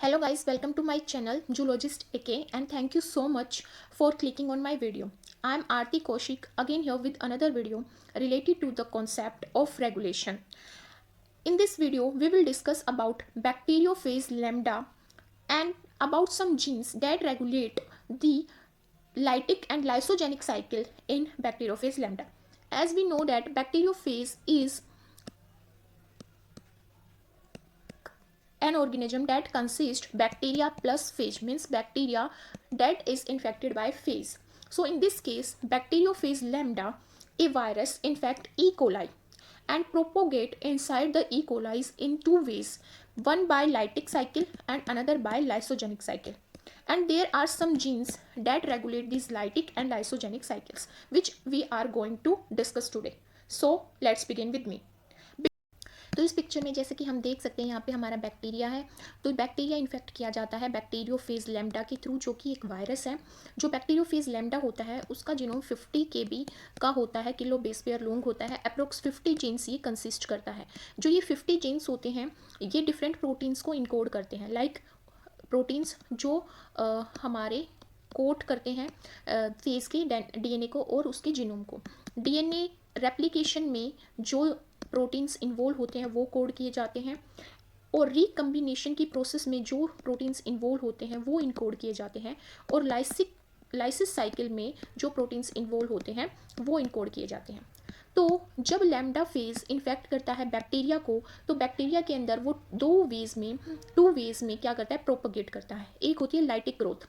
Hello guys, welcome to my channel Zoologist AK and thank you so much for clicking on my video. I am Aarti Kaushik again here with another video related to the concept of regulation. In this video, we will discuss about bacteriophage lambda and about some genes that regulate the lytic and lysogenic cycle in bacteriophage lambda. As we know that bacteriophage is an organism that consists bacteria plus phage, means bacteria that is infected by phage. So in this case, bacteriophage lambda, a virus infect E. coli and propagate inside the E. coli in two ways, one by lytic cycle and another by lysogenic cycle. And there are some genes that regulate these lytic and lysogenic cycles, which we are going to discuss today. So let's begin with me. तो इस picture में जैसे कि हम देख सकते हैं यहाँ पे हमारा बैक्टीरिया है। तो बैक्टीरिया इन्फेक्ट किया जाता है बैक्टीरियोफेज लैम्डा के थ्रू, जो कि एक वायरस है। जो बैक्टीरियोफेज लैम्डा होता है उसका जीनोम 50 kb का होता है, किलो बेस पेयर लॉन्ग होता है। अप्रोक्स 50 जीन्स ये कंसिस्ट करता है। जो ये 50 जीन्स होते हैं ये डिफरेंट प्रोटीन्स को इनकोड करते हैं, लाइक प्रोटीन्स जो हमारे कोड करते हैं फेज के डीएनए को और उसके जीनोम को। डीएनए रेप्लिकेशन में जो प्रोटीन्स इन्वॉल्व होते हैं वो कोड किए जाते हैं और रिकम्बिनेशन की प्रोसेस में जो प्रोटीन्स इन्वॉल्व होते हैं वो इनकोड किए जाते हैं और लाइसिस साइकिल में जो प्रोटीन्स इन्वॉल्व होते हैं वो इनकोड किए जाते हैं। तो जब लैम्डा फेज इन्फेक्ट करता है बैक्टीरिया को, तो बैक्टीरिया के अंदर वो टू वेज में क्या करता है, प्रोपगेट करता है। एक होती है लाइटिक ग्रोथ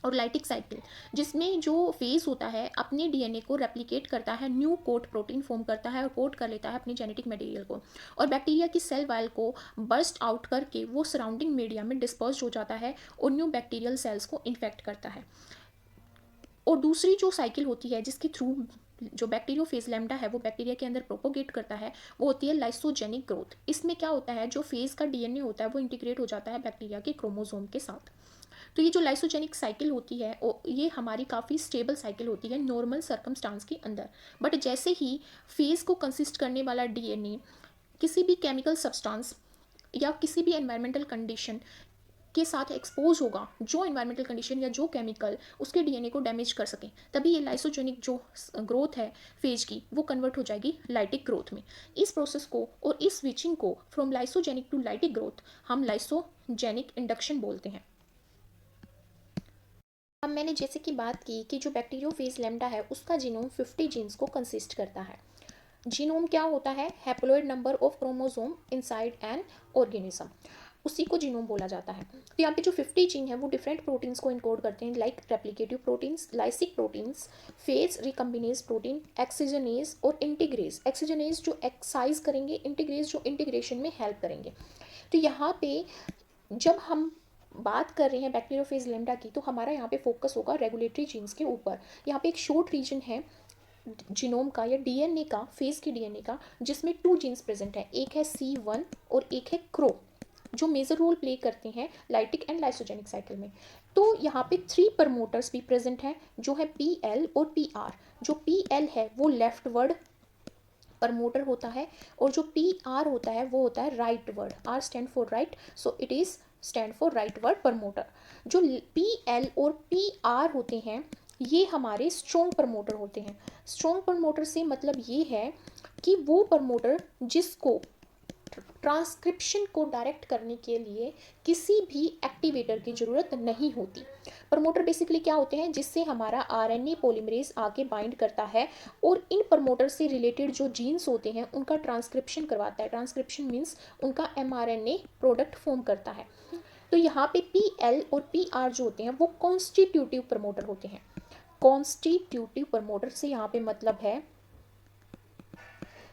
और लाइटिक साइकिल, जिसमें जो फेज होता है अपने डीएनए को रेप्लिकेट करता है, न्यू कोट प्रोटीन फॉर्म करता है और कोट कर लेता है अपने जेनेटिक मटेरियल को, और बैक्टीरिया की सेल वाल को बर्स्ट आउट करके वो सराउंडिंग मीडिया में डिस्पर्स हो जाता है और न्यू बैक्टीरियल सेल्स को इन्फेक्ट करता है। और दूसरी जो साइकिल होती है जिसके थ्रू जो बैक्टीरियोफेज लैम्डा है वो बैक्टीरिया के अंदर प्रोपोगेट करता है, वो होती है लाइसोजेनिक ग्रोथ। इसमें क्या होता है, जो फेज का डीएनए होता है वो इंटीग्रेट हो जाता है बैक्टीरिया के क्रोमोसोम के साथ। तो ये जो लाइसोजेनिक साइकिल होती है ये हमारी काफ़ी स्टेबल साइकिल होती है नॉर्मल सर्कमस्टांस के अंदर। बट जैसे ही फेज को कंसिस्ट करने वाला डीएनए किसी भी केमिकल सब्सटेंस या किसी भी एनवायरमेंटल कंडीशन के साथ एक्सपोज होगा, जो एनवायरमेंटल कंडीशन या जो केमिकल उसके डीएनए को डैमेज कर सके, तभी ये लाइसोजेनिक जो ग्रोथ है फेज की वो कन्वर्ट हो जाएगी लाइटिक ग्रोथ में। इस प्रोसेस को और इस स्विचिंग को from lysogenic to lytic growth हम लाइसोजेनिक इंडक्शन बोलते हैं। अब मैंने जैसे कि बात की कि जो बैक्टीरियोफेज लैम्डा है उसका जीनोम 50 जीन्स को कंसिस्ट करता है। जीनोम क्या होता है, haploid number of chromosome inside an organism, उसी को जीनोम बोला जाता है। तो यहाँ पे जो 50 जीन है वो डिफरेंट प्रोटीन्स को इनकोड करते हैं, like replicative proteins, lytic proteins, phage recombinase protein, excisionase और इंटीग्रेज। एक्सीजनेज जो एक्साइज करेंगे, इंटीग्रेज जो इंटीग्रेशन में हेल्प करेंगे। तो यहाँ पे जब हम बात कर रहे हैं बैक्टीरियोफेज लैम्डा की, तो हमारा यहाँ पे फोकस होगा रेगुलेटरी जीन्स के ऊपर। यहाँ पे एक शॉर्ट रीजन है जीनोम का या डीएनए का, फेज के डीएनए का, जिसमें 2 जीन्स प्रेजेंट है, एक है C1 और एक है क्रो, जो मेजर रोल प्ले करते हैं लाइटिक एंड लाइसोजेनिक साइकिल में। तो यहाँ पे 3 प्रमोटर्स भी प्रेजेंट हैं, जो है PL और PR। जो PL है वो लेफ्ट वर्ड प्रमोटर होता है और जो PR होता है वो होता है right word. R stand for right, so it is stand for right word promoter. जो PL और PR होते हैं ये हमारे स्ट्रॉन्ग प्रमोटर होते हैं। स्ट्रॉन्ग प्रमोटर से मतलब ये है कि वो प्रमोटर जिसको ट्रांसक्रिप्शन को डायरेक्ट करने के लिए किसी भी एक्टिवेटर की ज़रूरत नहीं होती। प्रमोटर बेसिकली क्या होते हैं, जिससे हमारा आरएनए पॉलीमरेज आके बाइंड करता है और इन प्रमोटर से रिलेटेड जो जीन्स होते हैं उनका ट्रांसक्रिप्शन करवाता है। ट्रांसक्रिप्शन मीन्स उनका mRNA प्रोडक्ट फॉर्म करता है। तो यहाँ पे PL और PR जो होते हैं वो कॉन्स्टिट्यूटिव प्रमोटर होते हैं। कॉन्स्टिट्यूटिव प्रमोटर से यहाँ पे मतलब है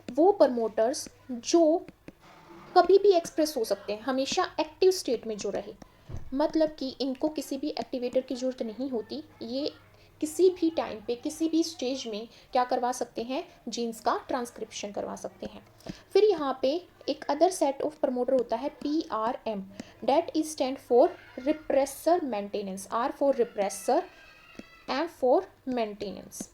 वो प्रमोटर्स जो कभी भी एक्सप्रेस हो सकते हैं, हमेशा एक्टिव स्टेट में जो रहे, मतलब कि इनको किसी भी एक्टिवेटर की ज़रूरत नहीं होती। ये किसी भी टाइम पे किसी भी स्टेज में क्या करवा सकते हैं, जीन्स का ट्रांसक्रिप्शन करवा सकते हैं। फिर यहाँ पे एक अदर सेट ऑफ प्रमोटर होता है PRM, that is stand for repressor maintenance. R for repressor, M for maintenance.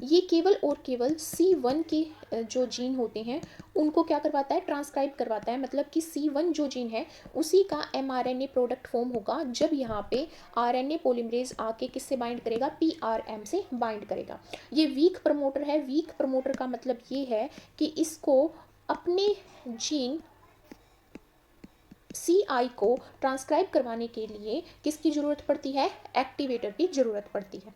ये केवल और केवल C1 के जो जीन होते हैं उनको क्या करवाता है, ट्रांसक्राइब करवाता है। मतलब कि C1 जो जीन है उसी का mRNA प्रोडक्ट फॉर्म होगा जब यहाँ पे RNA पोलिमरेज आके किससे बाइंड करेगा, PRM से बाइंड करेगा। ये वीक प्रमोटर है। वीक प्रमोटर का मतलब ये है कि इसको अपने जीन CI को ट्रांसक्राइब करवाने के लिए किसकी ज़रूरत पड़ती है, एक्टिवेटर की ज़रूरत पड़ती है।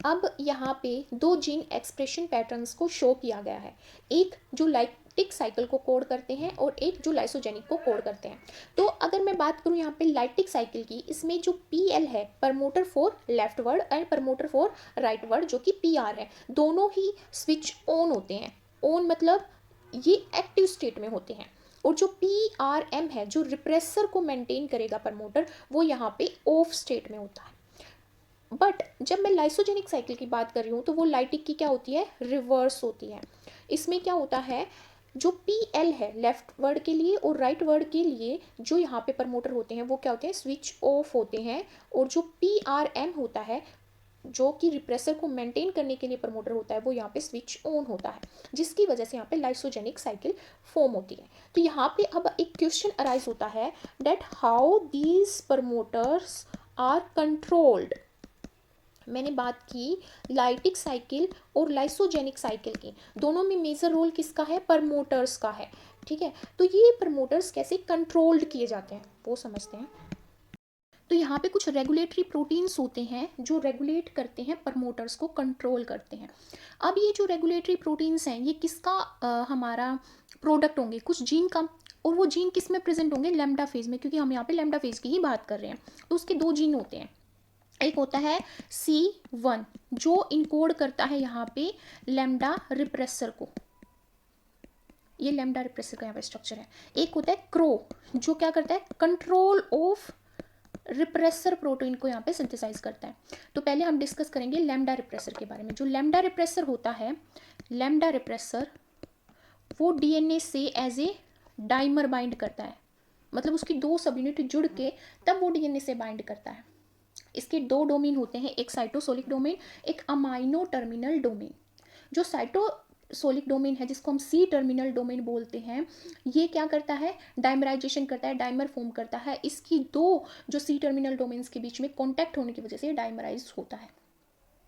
अब यहाँ पे दो जीन एक्सप्रेशन पैटर्न्स को शो किया गया है, एक जो लाइटिक साइकिल को कोड करते हैं और एक जो लाइसोजेनिक को कोड करते हैं। तो अगर मैं बात करूँ यहाँ पे लाइटिक साइकिल की, इसमें जो PL है, promoter for left word and promoter for right word, जो कि PR है, दोनों ही स्विच ऑन होते हैं। ऑन मतलब ये एक्टिव स्टेट में होते हैं। और जो PRM है, जो रिप्रेसर को मेंटेन करेगा प्रमोटर, वो यहाँ पे ऑफ स्टेट में होता है। बट जब मैं लाइसोजेनिक साइकिल की बात कर रही हूँ तो वो लाइटिक की क्या होती है, रिवर्स होती है। इसमें क्या होता है, जो PL है लेफ्ट वर्ड के लिए और राइट वर्ड के लिए जो यहाँ पे प्रमोटर होते हैं वो क्या होते हैं, स्विच ऑफ होते हैं। और जो PRM होता है, जो कि रिप्रेसर को मेंटेन करने के लिए प्रमोटर होता है, वो यहाँ पे स्विच ऑन होता है, जिसकी वजह से यहाँ पे लाइसोजेनिक साइकिल फॉर्म होती है। तो यहाँ पे अब एक क्वेश्चन अराइज होता है that how these promoters are controlled. मैंने बात की लाइटिक साइकिल और लाइसोजेनिक साइकिल की, दोनों में मेजर रोल किसका है, प्रमोटर्स का है। ठीक है, तो ये प्रमोटर्स कैसे कंट्रोल्ड किए जाते हैं वो समझते हैं। तो यहाँ पे कुछ रेगुलेटरी प्रोटीन्स होते हैं जो रेगुलेट करते हैं, प्रमोटर्स को कंट्रोल करते हैं। अब ये जो रेगुलेटरी प्रोटीन्स हैं ये किसका हमारा प्रोडक्ट होंगे, कुछ जीन का। और वो जीन किस में प्रेजेंट होंगे, लैम्डा फेज में, क्योंकि हम यहाँ पे लैम्डा फेज की ही बात कर रहे हैं। तो उसके दो जीन होते हैं, एक होता है C1 जो इनकोड करता है यहाँ पे लैम्डा रिप्रेसर को, ये लैम्डा रिप्रेसर का यहाँ पे स्ट्रक्चर है। एक होता है क्रो जो क्या करता है, कंट्रोल ऑफ रिप्रेसर प्रोटीन को यहाँ पे सिंथेसाइज करता है। तो पहले हम डिस्कस करेंगे लैम्डा रिप्रेसर के बारे में। जो लैम्डा रिप्रेसर होता है, लैम्डा रिप्रेसर वो DNA से एज ए डाइमर बाइंड करता है, मतलब उसकी दो सब यूनिट जुड़ के तब वो DNA से बाइंड करता है। इसके दो डोमेन होते हैं, एक साइटोसोलिक डोमेन, एक अमाइनो टर्मिनल डोमेन। जो साइटोसोलिक डोमेन है जिसको हम C टर्मिनल डोमेन बोलते हैं, ये क्या करता है, डाइमराइजेशन करता है, डाइमर फॉर्म करता है। इसकी दो जो C टर्मिनल डोमेन्स के बीच में कॉन्टैक्ट होने की वजह से डाइमराइज होता है।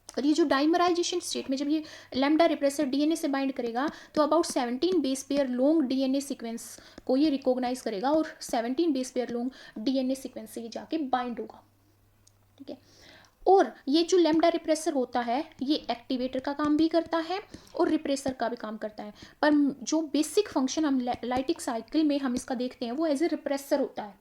और ये जो डाइमराइजेशन स्टेट में जब ये लैम्डा रिप्रेसर DNA से बाइंड करेगा तो about 17 base pair long DNA sequence को ये रिकॉग्नाइज करेगा और 17 base pair long DNA sequence से ये जाके बाइंड होगा। ठीक है, और ये जो लैम्डा रिप्रेसर होता है ये एक्टिवेटर का काम भी करता है और रिप्रेसर का भी काम करता है। पर जो बेसिक फंक्शन हम लाइटिक साइकिल में हम इसका देखते हैं वो एज ए रिप्रेसर होता है।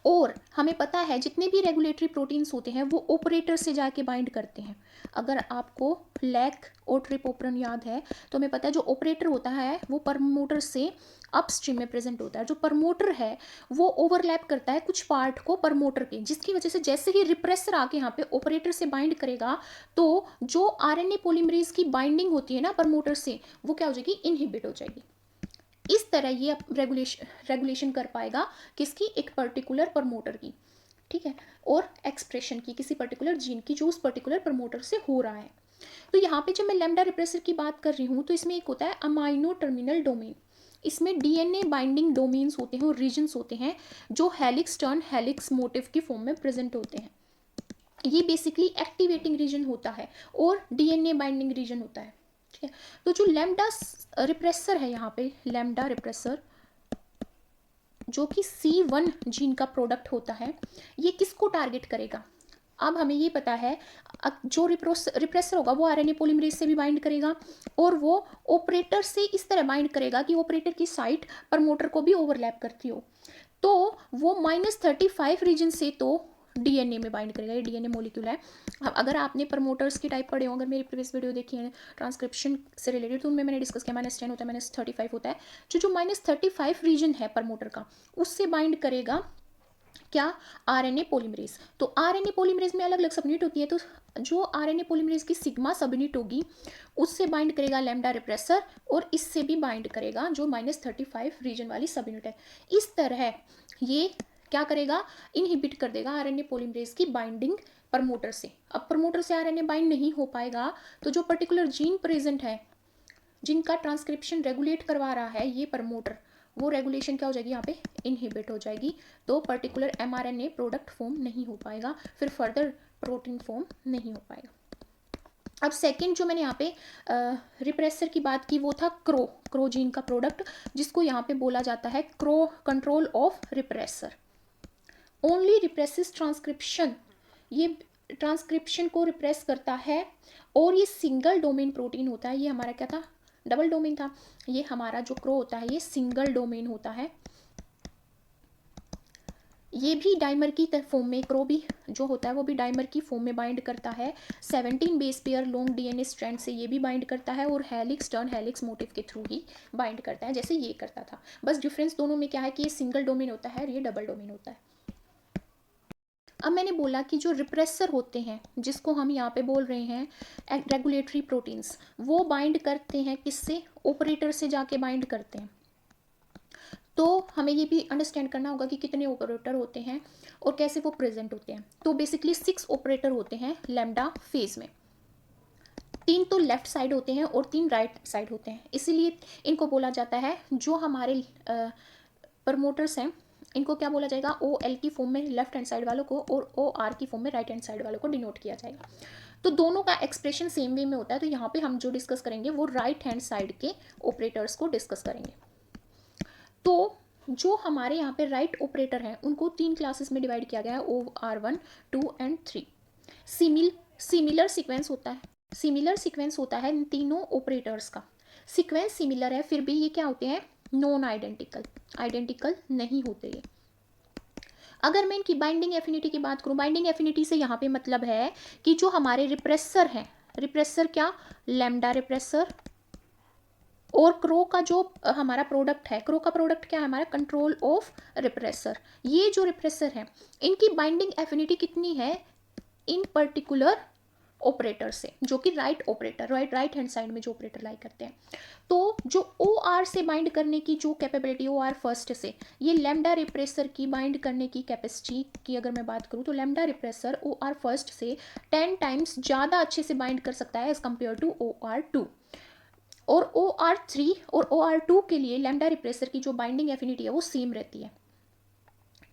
और हमें पता है जितने भी रेगुलेटरी प्रोटीन्स होते हैं वो ऑपरेटर से जाके बाइंड करते हैं। अगर आपको लैक और ट्रिप्टोफैन याद है तो हमें पता है जो ऑपरेटर होता है वो प्रमोटर से अपस्ट्रीम में प्रेजेंट होता है। जो प्रमोटर है वो ओवरलैप करता है कुछ पार्ट को प्रमोटर के, जिसकी वजह से जैसे ही रिप्रेसर आके यहाँ पे ऑपरेटर से बाइंड करेगा तो जो RNA पॉलीमरेज की बाइंडिंग होती है ना प्रमोटर से, वो क्या हो जाएगी, इनहिबिट हो जाएगी। इस तरह ये रेगुलेशन कर पाएगा किसकी, एक पर्टिकुलर प्रमोटर की। ठीक है, और एक्सप्रेशन की किसी पर्टिकुलर जीन की जो उस पर्टिकुलर प्रमोटर से हो रहा है। तो यहाँ पे जब मैं लैम्डा रिप्रेसर की बात कर रही हूँ तो इसमें एक होता है अमाइनो टर्मिनल डोमेन। इसमें DNA बाइंडिंग डोमेन्स होते हैं और रीजन्स होते हैं जो हेलिक्स टर्न हेलिक्स मोटिव की फॉर्म में प्रेजेंट होते हैं। ये बेसिकली एक्टिवेटिंग रीजन होता है और DNA बाइंडिंग रीजन होता है। ठीक है, तो जो लैम्डा रिप्रेसर है यहाँ पे, लैम्डा रिप्रेसर जो कि C1 जीन का प्रोडक्ट होता है, ये किसको टारगेट करेगा। अब हमें ये पता है जो रिप्रेसर होगा वो RNA पॉलीमरेज से भी बाइंड करेगा और वो ऑपरेटर से इस तरह बाइंड करेगा कि ऑपरेटर की साइट प्रमोटर को भी ओवरलैप करती हो। तो वो -35 रीजन से तो DNA में बाइंड करेगा। ये DNA मॉलिक्यूल है। अब अगर आपने प्रमोटर्स की टाइप पढ़े हो, अगर मेरी प्रीवियस वीडियो देखी है ट्रांसक्रिप्शन से रिलेटेड, तो उनमें मैंने डिस्कस किया -10 होता है, -35 होता है। जो -35 रीजन है प्रमोटर का, उससे बाइंड करेगा क्या, RNA पॉलीमरेज। तो RNA पॉलीमरेज में अलग अलग सबयूनिट होती है, तो जो RNA पॉलीमरेज की सिग्मा सबयूनिट होगी उससे बाइंड करेगा लैम्डा रिप्रेसर और इससे भी बाइंड करेगा जो -35 रीजन वाली सबयूनिट है। इस तरह ये क्या करेगा, इनहिबिट कर देगा RNA पॉलीमरेज की बाइंडिंग प्रमोटर से। अब प्रमोटर से आरएनए बाइंड नहीं हो पाएगा तो जो पर्टिकुलर जीन प्रेजेंट है जिनका ट्रांसक्रिप्शन रेगुलेट करवा रहा है ये प्रमोटर, वो रेगुलेशन क्या हो जाएगी यहाँ पे इनहिबिट हो जाएगी, तो पर्टिकुलर एमआरएनए प्रोडक्ट फॉर्म नहीं हो पाएगा, फिर फर्दर प्रोटीन फॉर्म नहीं हो पाएगा। अब सेकंड जो मैंने यहाँ पे रिप्रेसर की बात की वो था क्रो जीन का प्रोडक्ट, जिसको यहाँ पे बोला जाता है Cro control of repressor. Only represses transcription, ये ट्रांसक्रिप्शन को रिप्रेस करता है और ये सिंगल डोमेन प्रोटीन होता है। ये हमारा क्या था, डबल डोमेन था। ये हमारा जो क्रो होता है ये सिंगल डोमेन होता है। ये भी डाइमर की फॉर्म में, क्रो भी जो होता है वो भी डाइमर की फॉर्म में बाइंड करता है। 17 base pair long DNA strand से ये भी बाइंड करता है और हेलिक्स टर्न हेलिक्स मोटिव के थ्रू ही बाइंड करता है जैसे ये करता था। बस डिफरेंस दोनों में क्या है कि ये सिंगल डोमेन होता है और ये डबल डोमेन होता है। अब मैंने बोला कि जो रिप्रेसर होते हैं जिसको हम यहाँ पे बोल रहे हैं रेगुलेटरी प्रोटीन्स, वो बाइंड करते हैं किससे, ऑपरेटर से जाके बाइंड करते हैं। तो हमें ये भी अंडरस्टैंड करना होगा कि कितने ऑपरेटर होते हैं और कैसे वो प्रेजेंट होते हैं। तो बेसिकली 6 ऑपरेटर होते हैं लैम्डा फेज में। 3 तो लेफ्ट साइड होते हैं और 3 राइट साइड होते हैं, इसीलिए इनको बोला जाता है, जो हमारे प्रमोटर्स हैं इनको क्या बोला जाएगा, ओ एल की फॉर्म में लेफ्ट हैंड साइड वालों को और ओ आर की फॉर्म में राइट हैंड साइड वालों को डिनोट किया जाएगा। तो दोनों का एक्सप्रेशन सेम वे में होता है। तो यहाँ पे हम जो डिस्कस करेंगे वो राइट हैंड साइड के ऑपरेटर्स को डिस्कस करेंगे। तो जो हमारे यहाँ पे राइट ऑपरेटर हैं उनको 3 क्लासेस में डिवाइड किया गया है, OR1, 2 एंड 3। सिमिलर सीक्वेंस होता है, सिमिलर सीक्वेंस होता है इन तीनों ऑपरेटर्स का। सीक्वेंस सिमिलर है फिर भी ये क्या होते हैं, नॉन आइडेंटिकल, आइडेंटिकल नहीं होते ये। अगर मैं इनकी बाइंडिंग एफिनिटी की बात करूं, बाइंडिंग एफिनिटी से यहाँ पे मतलब है कि जो हमारे रिप्रेसर हैं, रिप्रेसर क्या, लैम्डा रिप्रेसर, और क्रो का जो हमारा प्रोडक्ट है, क्रो का प्रोडक्ट क्या है हमारा, कंट्रोल ऑफ रिप्रेसर। ये जो रिप्रेसर है इनकी बाइंडिंग एफिनिटी कितनी है इन पर्टिकुलर ऑपरेटर से, जो कि right operator, right hand side में जो ऑपरेटर लाई करते हैं। तो जो ओ आर से बाइंड करने की जो कैपेबिलिटी, ओ आर फर्स्ट से ये लैम्डा रिप्रेसर की बाइंड करने की कैपेसिटी की अगर मैं बात करूँ तो lambda repressor O R first से 10 टाइम्स ज़्यादा अच्छे से बाइंड कर सकता है एज कम्पेयर टू OR2। और OR3 और OR2 के लिए लैम्डा रिप्रेसर की जो बाइंडिंग एफिनिटी है वो सेम रहती है,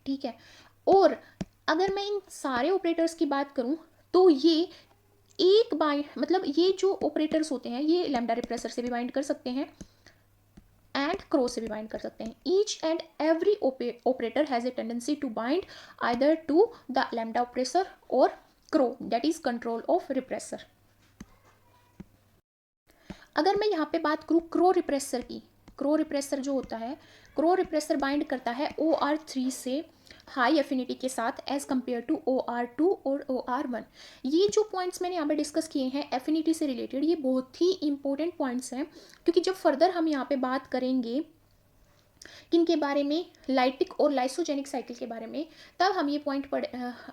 ठीक है। और अगर मैं इन सारे ऑपरेटर्स की बात करूं तो ये एक मतलब ये जो ऑपरेटर्स होते हैं ये लैम्डा रिप्रेसर से भी बाइंड कर सकते हैं एंड क्रो से भी बाइंड कर सकते हैं। Each and every operator has a tendency to bind either to the lambda repressor और Cro, that is control of repressor. अगर मैं यहाँ पे बात करूँ क्रो रिप्रेसर की, क्रो रिप्रेसर जो होता है, क्रो रिप्रेसर बाइंड करता है OR3 से हाई एफिनिटी के साथ एज कम्पेयर टू OR2 और OR1। ये जो पॉइंट्स मैंने यहाँ पे डिस्कस किए हैं एफिनिटी से रिलेटेड, ये बहुत ही इंपॉर्टेंट पॉइंट्स हैं, क्योंकि जब फर्दर हम यहाँ पे बात करेंगे किनके बारे में, लाइटिक और लाइसोजेनिक साइकिल के बारे में, तब हम ये पॉइंट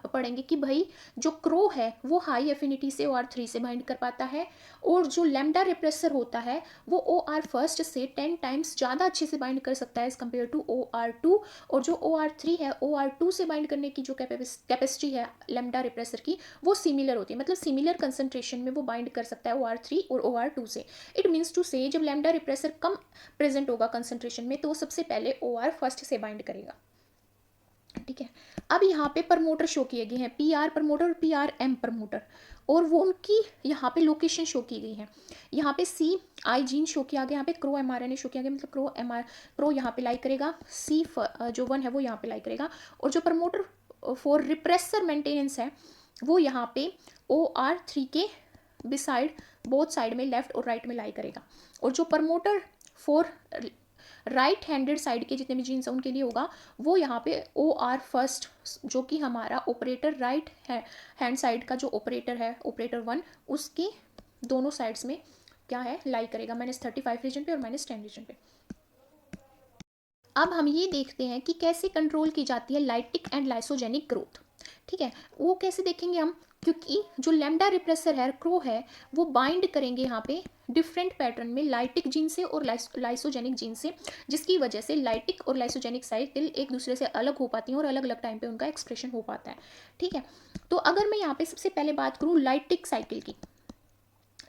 पढ़ेंगे कि भाई जो क्रो है वो हाई एफिनिटी से OR3 से बाइंड कर पाता है, और जो लैम्डा रिप्रेसर होता है वो OR फर्स्ट से 10 टाइम्स ज़्यादा अच्छे से बाइंड कर सकता है एज कम्पेयर टू OR2। और जो OR3 है OR2 से बाइंड करने की जो कैपेसिटी है लैम्डा रिप्रेसर की वो सिमिलर होती है, मतलब सिमिलर कंसंट्रेशन में वो बाइंड कर सकता है OR3 और OR2 से। इट मीन्स टू से जब लैम्डा रिप्रेसर कम प्रेजेंट होगा कंसंट्रेशन में तो वो सबसे पहले OR फर्स्ट से बाइंड करेगा, ठीक है। अब यहाँ पे प्रमोटर शो किए गए हैं, PR प्रमोटर और PRM प्रमोटर, और वो उनकी यहाँ पे लोकेशन शो की गई है। यहाँ पे CI जीन शो किया गया, यहाँ पे क्रो mRNA शो किया गया, मतलब क्रो यहाँ पे लाई करेगा, C जो 1 है वो यहाँ पे लाई करेगा, और जो प्रमोटर फॉर रिप्रेसर मेंटेनेंस है वो यहाँ पे OR3 के बिसाइड बोथ साइड में लेफ्ट और राइट में लाई करेगा। और जो promoter for right handed side के जितने भी जीन्स हैं उनके लिए होगा वो यहाँ पे OR फर्स्ट, जो कि हमारा ऑपरेटर राइट हैंड साइड का जो ऑपरेटर है, ऑपरेटर 1, उसके दोनों साइड्स में क्या है, लाई करेगा -35 रीजन पे और -10 रीजन पे। अब हम ये देखते हैं कि कैसे कंट्रोल की जाती है लाइटिक एंड लाइसोजेनिक ग्रोथ, ठीक है। वो कैसे देखेंगे हम, क्योंकि जो लैम्डा रिप्रेसर है, क्रो है, वो बाइंड करेंगे यहाँ पे डिफरेंट पैटर्न में लाइटिक जीन से और लाइसोजेनिक जीन से, जिसकी वजह से लाइटिक और लाइसोजेनिक साइकिल एक दूसरे से अलग हो पाती हैं और अलग अलग टाइम पे उनका एक्सप्रेशन हो पाता है। ठीक है, तो अगर मैं यहाँ पे सबसे पहले बात करूँ लाइटिक साइकिल की,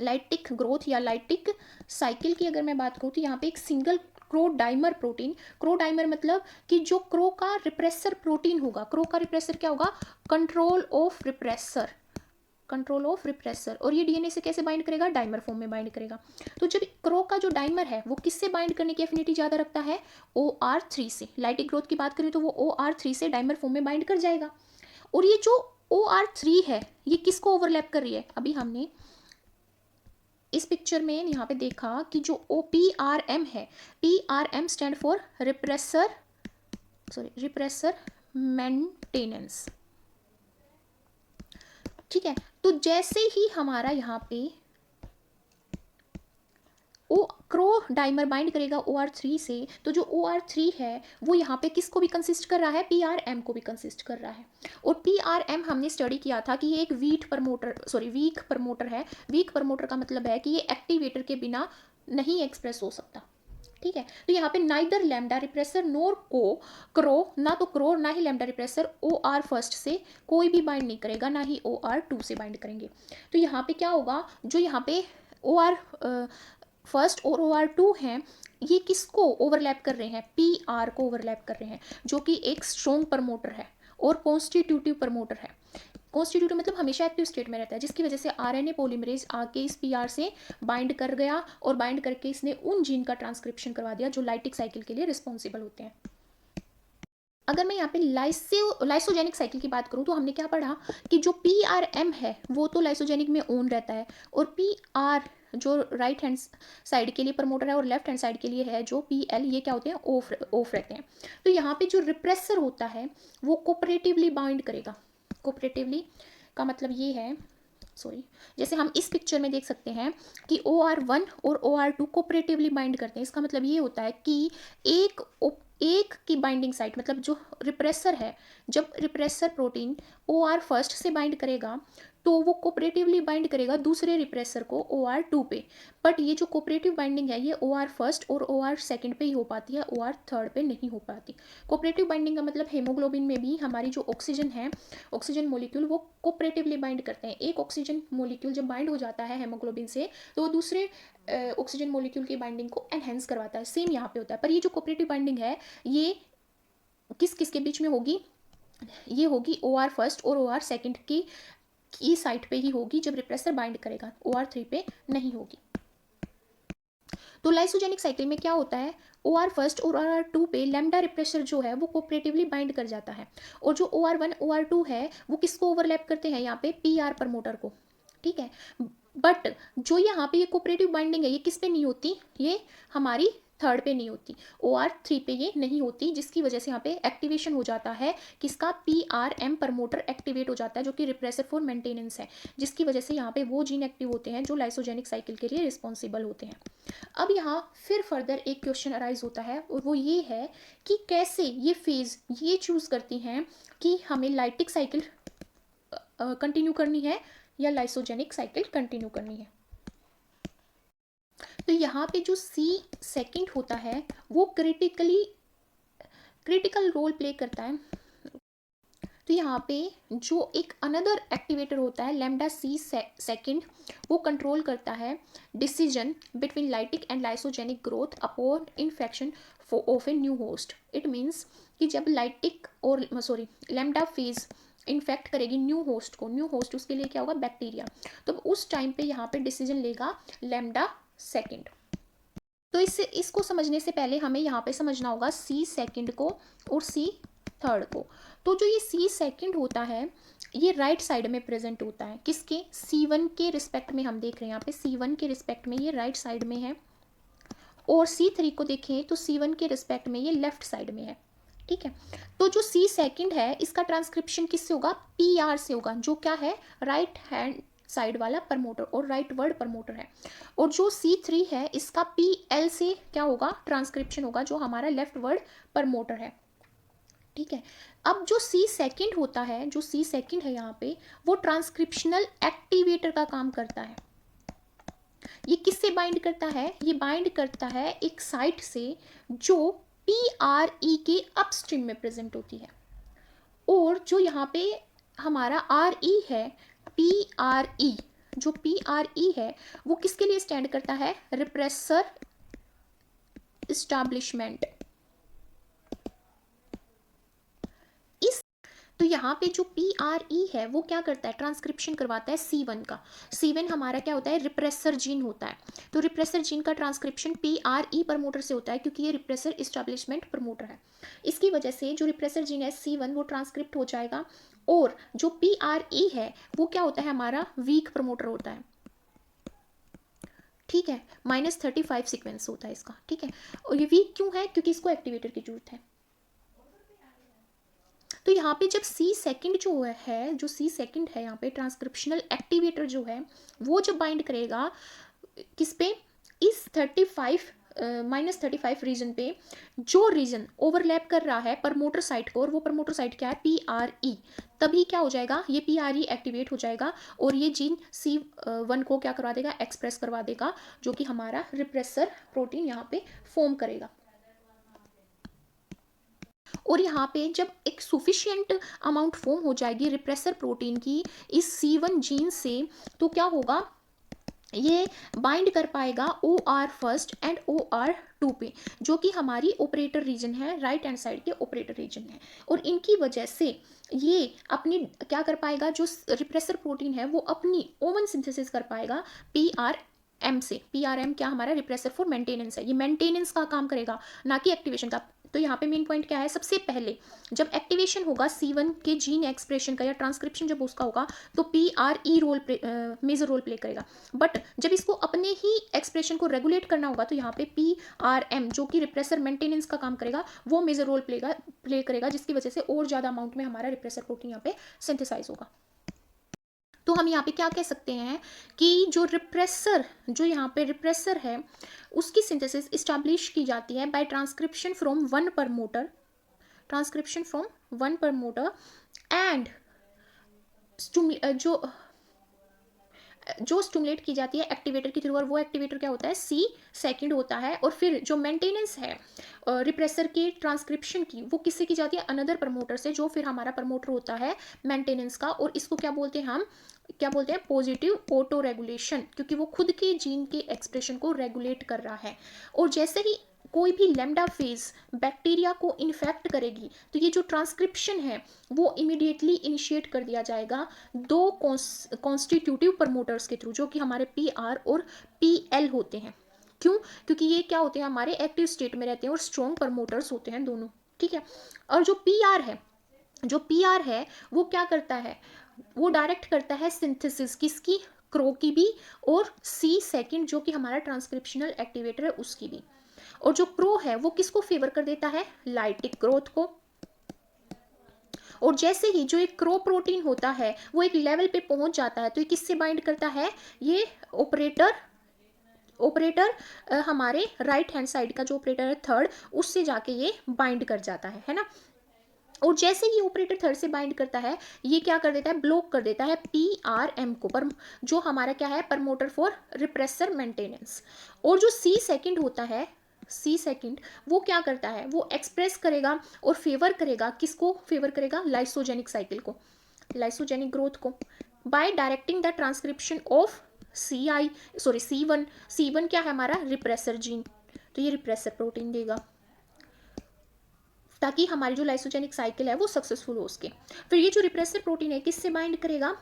लाइटिक ग्रोथ या लाइटिक साइकिल की अगर मैं बात करूँ, तो यहाँ पे एक single crow dimer protein, crow dimer मतलब कि जो क्रो का रिप्रेसर प्रोटीन होगा, क्रो का रिप्रेसर क्या होगा, control of repressor, control of repressor, और ये डीएनए से कैसे बाइंड करेगा, डाइमर फॉर्म में बाइंड करेगा। तो जब क्रो का जो डाइमर है वो किससे बाइंड करने की एफिनिटी ज़्यादा रखता है, OR3 से। लाइटिक ग्रोथ की बात करें तो वो OR3 से डाइमर फॉर्म में बाइंड कर जाएगा। और ये जो OR3 है ये किसको ओवरलैप कर रही है, अभी हमने इस पिक्चर में यहाँ पे देखा कि जो PRM है, PRM stand for repressor, sorry repressor maintenance. ठीक है, तो जैसे ही हमारा यहाँ पे क्रो डाइमर बाइंड करेगा OR3 से, तो जो OR3 है वो यहाँ पे किसको भी कंसिस्ट कर रहा है, PRM को भी कंसिस्ट कर रहा है। और PRM हमने स्टडी किया था कि ये एक वीक प्रमोटर है। वीक प्रमोटर का मतलब है कि ये एक्टिवेटर के बिना नहीं एक्सप्रेस हो सकता। ठीक है, तो यहाँ पे नाइदर लैम्डा रिप्रेसर नोर क्रो, ना तो क्रो ना ही लैम्डा रिप्रेसर OR फर्स्ट से कोई भी बाइंड नहीं करेगा, ना ही OR2 से बाइंड करेंगे। तो यहाँ पे क्या होगा, जो यहाँ पे OR फर्स्ट और OR2 हैं, ये किसको ओवरलैप कर रहे हैं, PR को ओवरलैप कर रहे हैं, जो कि एक स्ट्रॉन्ग प्रमोटर है और कॉन्स्टिट्यूटिव प्रमोटर है। कॉन्स्टिट्यूटिव मतलब हमेशा एक्टिव स्टेट में रहता है, जिसकी वजह से RNA पॉलीमरेज आके इस PR से बाइंड कर गया और बाइंड करके इसने उन जीन का ट्रांसक्रिप्शन करवा दिया जो लाइटिक साइकिल के लिए रिस्पॉन्सिबल होते हैं। अगर मैं यहाँ पे लाइसोजेनिक साइकिल की बात करूँ तो हमने क्या पढ़ा कि जो PRM है वो तो लाइसोजेनिक में ओन रहता है, और PR जो राइट हैंड साइड के लिए प्रमोटर है और लेफ्ट हैंड साइड के लिए है जो PL, ये क्या होते हैं, ऑफ रहते हैं। तो यहाँ पे जो रिप्रेसर होता है वो कोऑपरेटिवली बाइंड करेगा। कोऑपरेटिवली का मतलब ये है, जैसे हम इस पिक्चर में देख सकते हैं कि OR1 और OR2 कोऑपरेटिवली बाइंड करते हैं। इसका मतलब ये होता है कि एक की बाइंडिंग साइट, मतलब जो रिप्रेसर है, जब रिप्रेसर प्रोटीन OR फर्स्ट से बाइंड करेगा तो वो कोऑपरेटिवली बाइंड करेगा दूसरे रिप्रेसर को OR2 पे। बट ये जो कोऑपरेटिव बाइंडिंग है ये OR फर्स्ट और OR सेकंड पे ही हो पाती है, OR थर्ड पे नहीं हो पाती। कोऑपरेटिव बाइंडिंग का मतलब हेमोग्लोबिन में भी हमारी जो ऑक्सीजन है, ऑक्सीजन मोलिक्यूल, वो कोऑपरेटिवली बाइंड करते हैं। एक ऑक्सीजन मोलिक्यूल जब बाइंड हो जाता है हेमोग्लोबिन से तो वो दूसरे ऑक्सीजन मोलिक्यूल की बाइंडिंग को एनहेंस करवाता है। सेम यहाँ पे होता है, पर ये जो कोऑपरेटिव बाइंडिंग है ये किस किस के बीच में होगी, ये होगी OR फर्स्ट और OR सेकंड की साइट पे ही होगी जब रिप्रेसर बाइंड करेगा, OR3 पे नहीं होगी। तो लाइसोजेनिक साइकिल में क्या होता है, OR फर्स्ट और OR2 पे लैम्डा रिप्रेसर जो है वो कोऑपरेटिवली बाइंड कर जाता है, और जो OR1 OR2 है वो किसको ओवरलैप करते हैं, यहाँ पे PR प्रमोटर को। ठीक है, बट जो यहाँ पे ये कोऑपरेटिव बाइंडिंग है ये किस पे नहीं होती, ये हमारी थर्ड पे नहीं होती, OR3 पे ये नहीं होती, जिसकी वजह से यहाँ पे एक्टिवेशन हो जाता है किसका, PRM प्रमोटर एक्टिवेट हो जाता है जो कि रिप्रेसर फॉर मेंटेनेंस है, जिसकी वजह से यहाँ पे वो जीन एक्टिव होते हैं जो लाइसोजेनिक साइकिल के लिए रिस्पॉन्सिबल होते हैं। अब यहाँ फिर फर्दर एक क्वेश्चन अराइज होता है और वो ये है कि कैसे ये फेज ये चूज करती हैं कि हमें लाइटिक साइकिल कंटिन्यू करनी है या लाइसोजेनिक साइकिल कंटिन्यू करनी है। तो यहाँ पे जो C2 होता है वो क्रिटिकल रोल प्ले करता है। तो यहाँ पे जो एक अनदर एक्टिवेटर होता है लैम्डा C2, वो कंट्रोल करता है decision between lytic and lysogenic growth upon infection of a new host. It means कि जब लाइटिक और लैम्डा फेज इन्फेक्ट करेगी न्यू होस्ट को, न्यू होस्ट उसके लिए क्या होगा, बैक्टीरिया, तो उस टाइम पे यहाँ पे डिसीजन लेगा लैम्डा सेकेंड। तो इसको समझने से पहले हमें यहाँ पे समझना होगा C2 को और C3 को। तो जो ये C2 होता है ये राइट साइड में प्रेजेंट होता है, किसके, C1 के रिस्पेक्ट में। हम देख रहे हैं यहाँ पे C1 के रिस्पेक्ट में ये राइट साइड में है, और C3 को देखें तो C1 के रिस्पेक्ट में ये लेफ्ट साइड में है। ठीक है, तो जो C2 है इसका ट्रांसक्रिप्शन किससे होगा, PR से होगा, जो क्या है, राइट हैंड साइड वाला प्रमोटर और राइट वर्ड प्रमोटर है। और जो C3 है इसका PL से क्या होगा, ट्रांसक्रिप्शन होगा, जो हमारा लेफ्ट वर्ड प्रमोटर है। ठीक है। अब जो सी सेकंड होता है, जो सी सेकंड है यहाँ पे, वो ट्रांसक्रिप्शनल एक्टिवेटर का काम करता है। ये किससे बाइंड करता है? ये बाइंड करता है एक साइट से जो PRE के अपस्ट्रीम में प्रेजेंट होती है। और जो यहाँ पे हमारा RE है, PRE, जो PRE है वो किसके लिए स्टैंड करता है? Repressor establishment. इस तो यहाँ पे जो PRE है वो क्या करता है? ट्रांसक्रिप्शन करवाता है C1 का। C1 हमारा क्या होता है? रिप्रेसर जीन होता है। तो रिप्रेसर जीन का ट्रांसक्रिप्शन PRE प्रमोटर से होता है क्योंकि ये रिप्रेसर इस्टेब्लिशमेंट प्रमोटर है। इसकी वजह से जो रिप्रेसर जीन है C1 वो ट्रांसक्रिप्ट हो जाएगा, और जो PRE है वो क्या होता है? हमारा वीक प्रमोटर होता है। ठीक है, -35 सीक्वेंस होता है इसका। ठीक है, और ये वीक क्यों है? क्योंकि इसको एक्टिवेटर की जरूरत है। तो यहाँ पे जब सी सेकंड जो है, जो सी सेकंड है यहाँ पे ट्रांसक्रिप्शनल एक्टिवेटर जो है, वो जब बाइंड करेगा किस पे? इस 35 -35 रीजन पे, जो रीजन ओवरलैप कर रहा है प्रमोटर साइट को, और वो प्रमोटर साइट क्या है? PRE। तभी क्या हो जाएगा? ये PRE एक्टिवेट हो जाएगा और ये जीन C1 को क्या करवा देगा? एक्सप्रेस करवा देगा, जो कि हमारा रिप्रेसर प्रोटीन यहाँ पे फॉर्म करेगा। और यहाँ पे जब एक सुफिशियंट अमाउंट फॉर्म हो जाएगी रिप्रेसर प्रोटीन की इस C1 जीन से, तो क्या होगा? ये बाइंड कर पाएगा OR फर्स्ट एंड OR 2 पे, जो कि हमारी ऑपरेटर रीजन है, राइट हैंड साइड के ऑपरेटर रीजन है। और इनकी वजह से ये अपनी क्या कर पाएगा? जो रिप्रेसर प्रोटीन है वो अपनी ओवन सिंथेसिस कर पाएगा PRM से। PRM क्या? हमारा रिप्रेसर फॉर मेंटेनेंस है। ये मेंटेनेंस का काम करेगा, ना कि एक्टिवेशन का। तो यहाँ पे मेन पॉइंट क्या है? सबसे पहले जब एक्टिवेशन होगा C1 के जीन एक्सप्रेशन का, या ट्रांसक्रिप्शन जब उसका होगा, तो PRE मेजर रोल प्ले करेगा। बट जब इसको अपने ही एक्सप्रेशन को रेगुलेट करना होगा, तो यहाँ पे PRM जो कि रिप्रेसर मेंटेनेंस का काम करेगा, वो मेजर रोल प्ले करेगा, जिसकी वजह से और ज़्यादा अमाउंट में हमारा रिप्रेसर प्रोटीन यहाँ पे सिंथेसाइज होगा। तो हम यहाँ पे क्या कह सकते हैं कि जो यहाँ पे रिप्रेसर है उसकी सिंथेसिस इस्टेब्लिश की जाती है by transcription from one promoter and जो स्टिमुलेट की जाती है एक्टिवेटर के थ्रू, और वो एक्टिवेटर क्या होता है? C सेकंड होता है। और फिर जो मेंटेनेंस है रिप्रेसर के ट्रांसक्रिप्शन की, वो किससे की जाती है? अनदर प्रमोटर से, जो फिर हमारा प्रमोटर होता है मेंटेनेंस का। और इसको क्या बोलते हैं? हम क्या बोलते हैं? पॉजिटिव ऑटो रेगुलेशन, क्योंकि वो खुद के जीन के एक्सप्रेशन को रेगुलेट कर रहा है। और जैसे ही कोई भी लैम्डा फेज बैक्टीरिया को इन्फेक्ट करेगी, तो ये जो ट्रांसक्रिप्शन है वो इमीडिएटली इनिशिएट कर दिया जाएगा दो कॉन्स्टिट्यूटिव प्रमोटर्स के थ्रू, जो कि हमारे PR और PL होते हैं। क्यों? क्योंकि ये क्या होते हैं? हमारे एक्टिव स्टेट में रहते हैं और स्ट्रॉन्ग प्रमोटर्स होते हैं दोनों। ठीक है, और जो PR है वो क्या करता है? वो डायरेक्ट करता है सिंथेसिस किसकी? क्रो की भी, और C सेकंड जो कि हमारा ट्रांसक्रिप्शनल एक्टिवेटर है उसकी भी। और जो क्रो है वो किसको फेवर कर देता है? लाइटिक ग्रोथ को। और जैसे ही जो एक क्रो प्रोटीन होता है वो एक लेवल पे पहुंच जाता है, तो ये किससे बाइंड करता है? ये ऑपरेटर हमारे राइट हैंड साइड का जो ऑपरेटर है थर्ड, उससे जाके ये बाइंड कर जाता है ना। और जैसे ही ऑपरेटर थर्ड से बाइंड करता है, ये क्या कर देता है? ब्लॉक कर देता है PRM को, पर जो हमारा क्या है? Promoter for repressor maintenance. और जो C सेकंड होता है, C सेकंड, वो क्या करता है? वो एक्सप्रेस करेगा और फेवर करेगा, किसको फेवर करेगा? लाइसोजेनिक साइकिल को, लाइसोजेनिक ग्रोथ को, bye directing the transcription of C1। C1 क्या है? हमारा रिप्रेसर जीन। तो ये रिप्रेसर प्रोटीन देगा ताकि हमारी जो लाइसोजेनिक साइकिल है वो सक्सेसफुल हो उसके। फिर ये जो रिप्रेसर प्रोटीन है किससे बाइंड करेगा?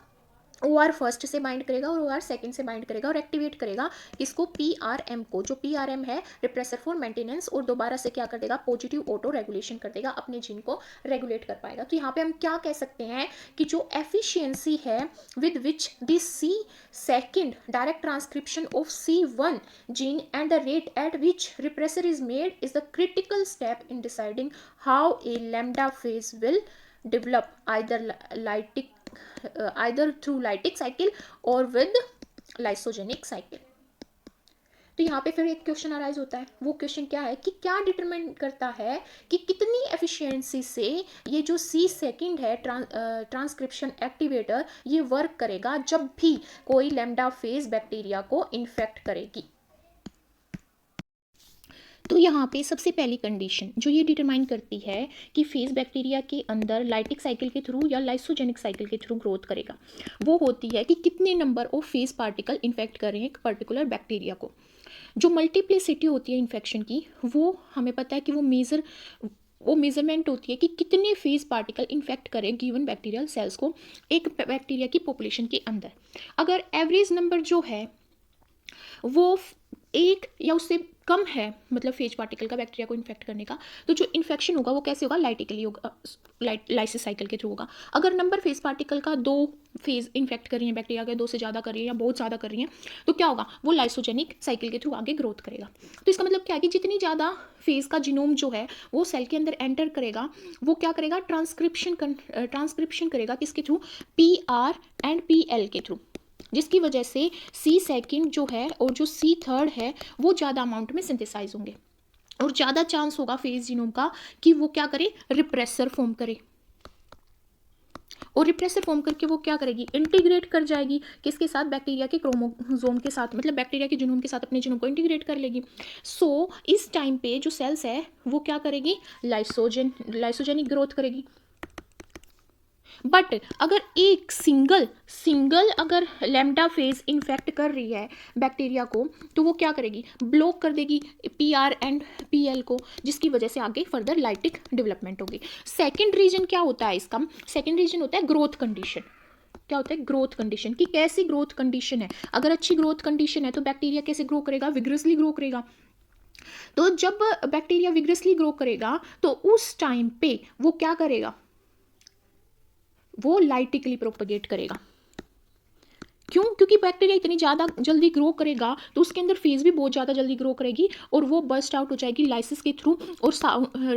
OR फर्स्ट से बाइंड करेगा और OR सेकंड से बाइंड करेगा और एक्टिवेट करेगा इसको PRM को, जो PRM है रिप्रेसर फॉर मेंटेनेंस, और दोबारा से क्या कर देगा? पॉजिटिव ऑटो रेगुलेशन कर देगा, अपने जीन को रेगुलेट कर पाएगा। तो यहाँ पे हम क्या कह सकते हैं कि जो एफिशिएंसी है with which this C second direct transcription of C1 gene and the rate at which repressor is made is the critical step in deciding how a lambda phase will develop either through lytic cycle or with lysogenic cycle. तो यहाँ पे फिर एक question arise होता है, वो question क्या है कि क्या डिटरमाइन करता है कि कितनी एफिशिएंसी से ये जो सी सेकंड है ट्रांसक्रिप्शन एक्टिवेटर ये वर्क करेगा जब भी कोई लैम्डा फेज बैक्टीरिया को इन्फेक्ट करेगी। तो यहाँ पे सबसे पहली कंडीशन जो ये डिटरमाइन करती है कि फेज बैक्टीरिया के अंदर लाइटिक साइकिल के थ्रू या लाइसोजेनिक साइकिल के थ्रू ग्रोथ करेगा, वो होती है कि कितने number of phase particle infect कर रहे हैं एक पर्टिकुलर बैक्टीरिया को। जो मल्टीप्लिसिटी होती है इन्फेक्शन की, वो हमें पता है कि वो मेजरमेंट होती है कि कितने फेज पार्टिकल इन्फेक्ट करें गिवन बैक्टीरियल सेल्स को एक बैक्टीरिया की पॉपुलेशन के अंदर। अगर एवरेज नंबर जो है वो एक या उससे कम है, मतलब फेज पार्टिकल का बैक्टीरिया को इन्फेक्ट करने का, तो जो इन्फेक्शन होगा वो कैसे होगा, लाइटिकली होगा, लाइसिस साइकिल के थ्रू होगा। अगर नंबर फेज पार्टिकल का 2 फेज इन्फेक्ट कर रही है बैक्टीरिया के, 2 से ज़्यादा कर रही है या बहुत ज़्यादा कर रही है, तो क्या होगा, वो लाइसोजेनिक साइकिल के थ्रू आगे ग्रोथ करेगा। तो इसका मतलब क्या है कि जितनी ज़्यादा फेज का जीनोम जो है वो सेल के अंदर एंटर करेगा, वो क्या करेगा, ट्रांसक्रिप्शन करेगा किसके थ्रू, PR एंड PL के थ्रू, जिसकी वजह से सी सेकंड जो है और जो सी थर्ड है वो ज़्यादा अमाउंट में सिंथेसाइज होंगे और ज़्यादा चांस होगा फेज जीनोम का कि वो क्या करे, रिप्रेसर फॉर्म करे। और रिप्रेसर फॉर्म करके वो क्या करेगी, इंटीग्रेट कर जाएगी किसके साथ, बैक्टीरिया के क्रोमोसोम के साथ, मतलब बैक्टीरिया के जीनोम के साथ अपने जीनोम को इंटीग्रेट कर लेगी। सो इस टाइम पे जो सेल्स है वो क्या करेगी, लाइसोजेनिक ग्रोथ करेगी। बट अगर एक सिंगल अगर लैम्डा फेज इन्फेक्ट कर रही है बैक्टीरिया को, तो वो क्या करेगी, ब्लॉक कर देगी PR एंड PL को, जिसकी वजह से आगे फर्दर लाइटिक डेवलपमेंट होगी। सेकेंड रीजन क्या होता है इसका, सेकेंड रीजन होता है ग्रोथ कंडीशन। क्या होता है, ग्रोथ कंडीशन, कि कैसी ग्रोथ कंडीशन है। अगर अच्छी ग्रोथ कंडीशन है तो बैक्टीरिया कैसे ग्रो करेगा, विग्रसली ग्रो करेगा। तो जब बैक्टीरिया विग्रसली ग्रो करेगा तो उस टाइम पे वो क्या करेगा, वो लाइटिकली प्रोपगेट करेगा। क्यों, क्योंकि बैक्टीरिया इतनी ज़्यादा जल्दी ग्रो करेगा तो उसके अंदर फेज भी बहुत ज़्यादा जल्दी ग्रो करेगी और वो बर्स्ट आउट हो जाएगी लाइसिस के थ्रू, और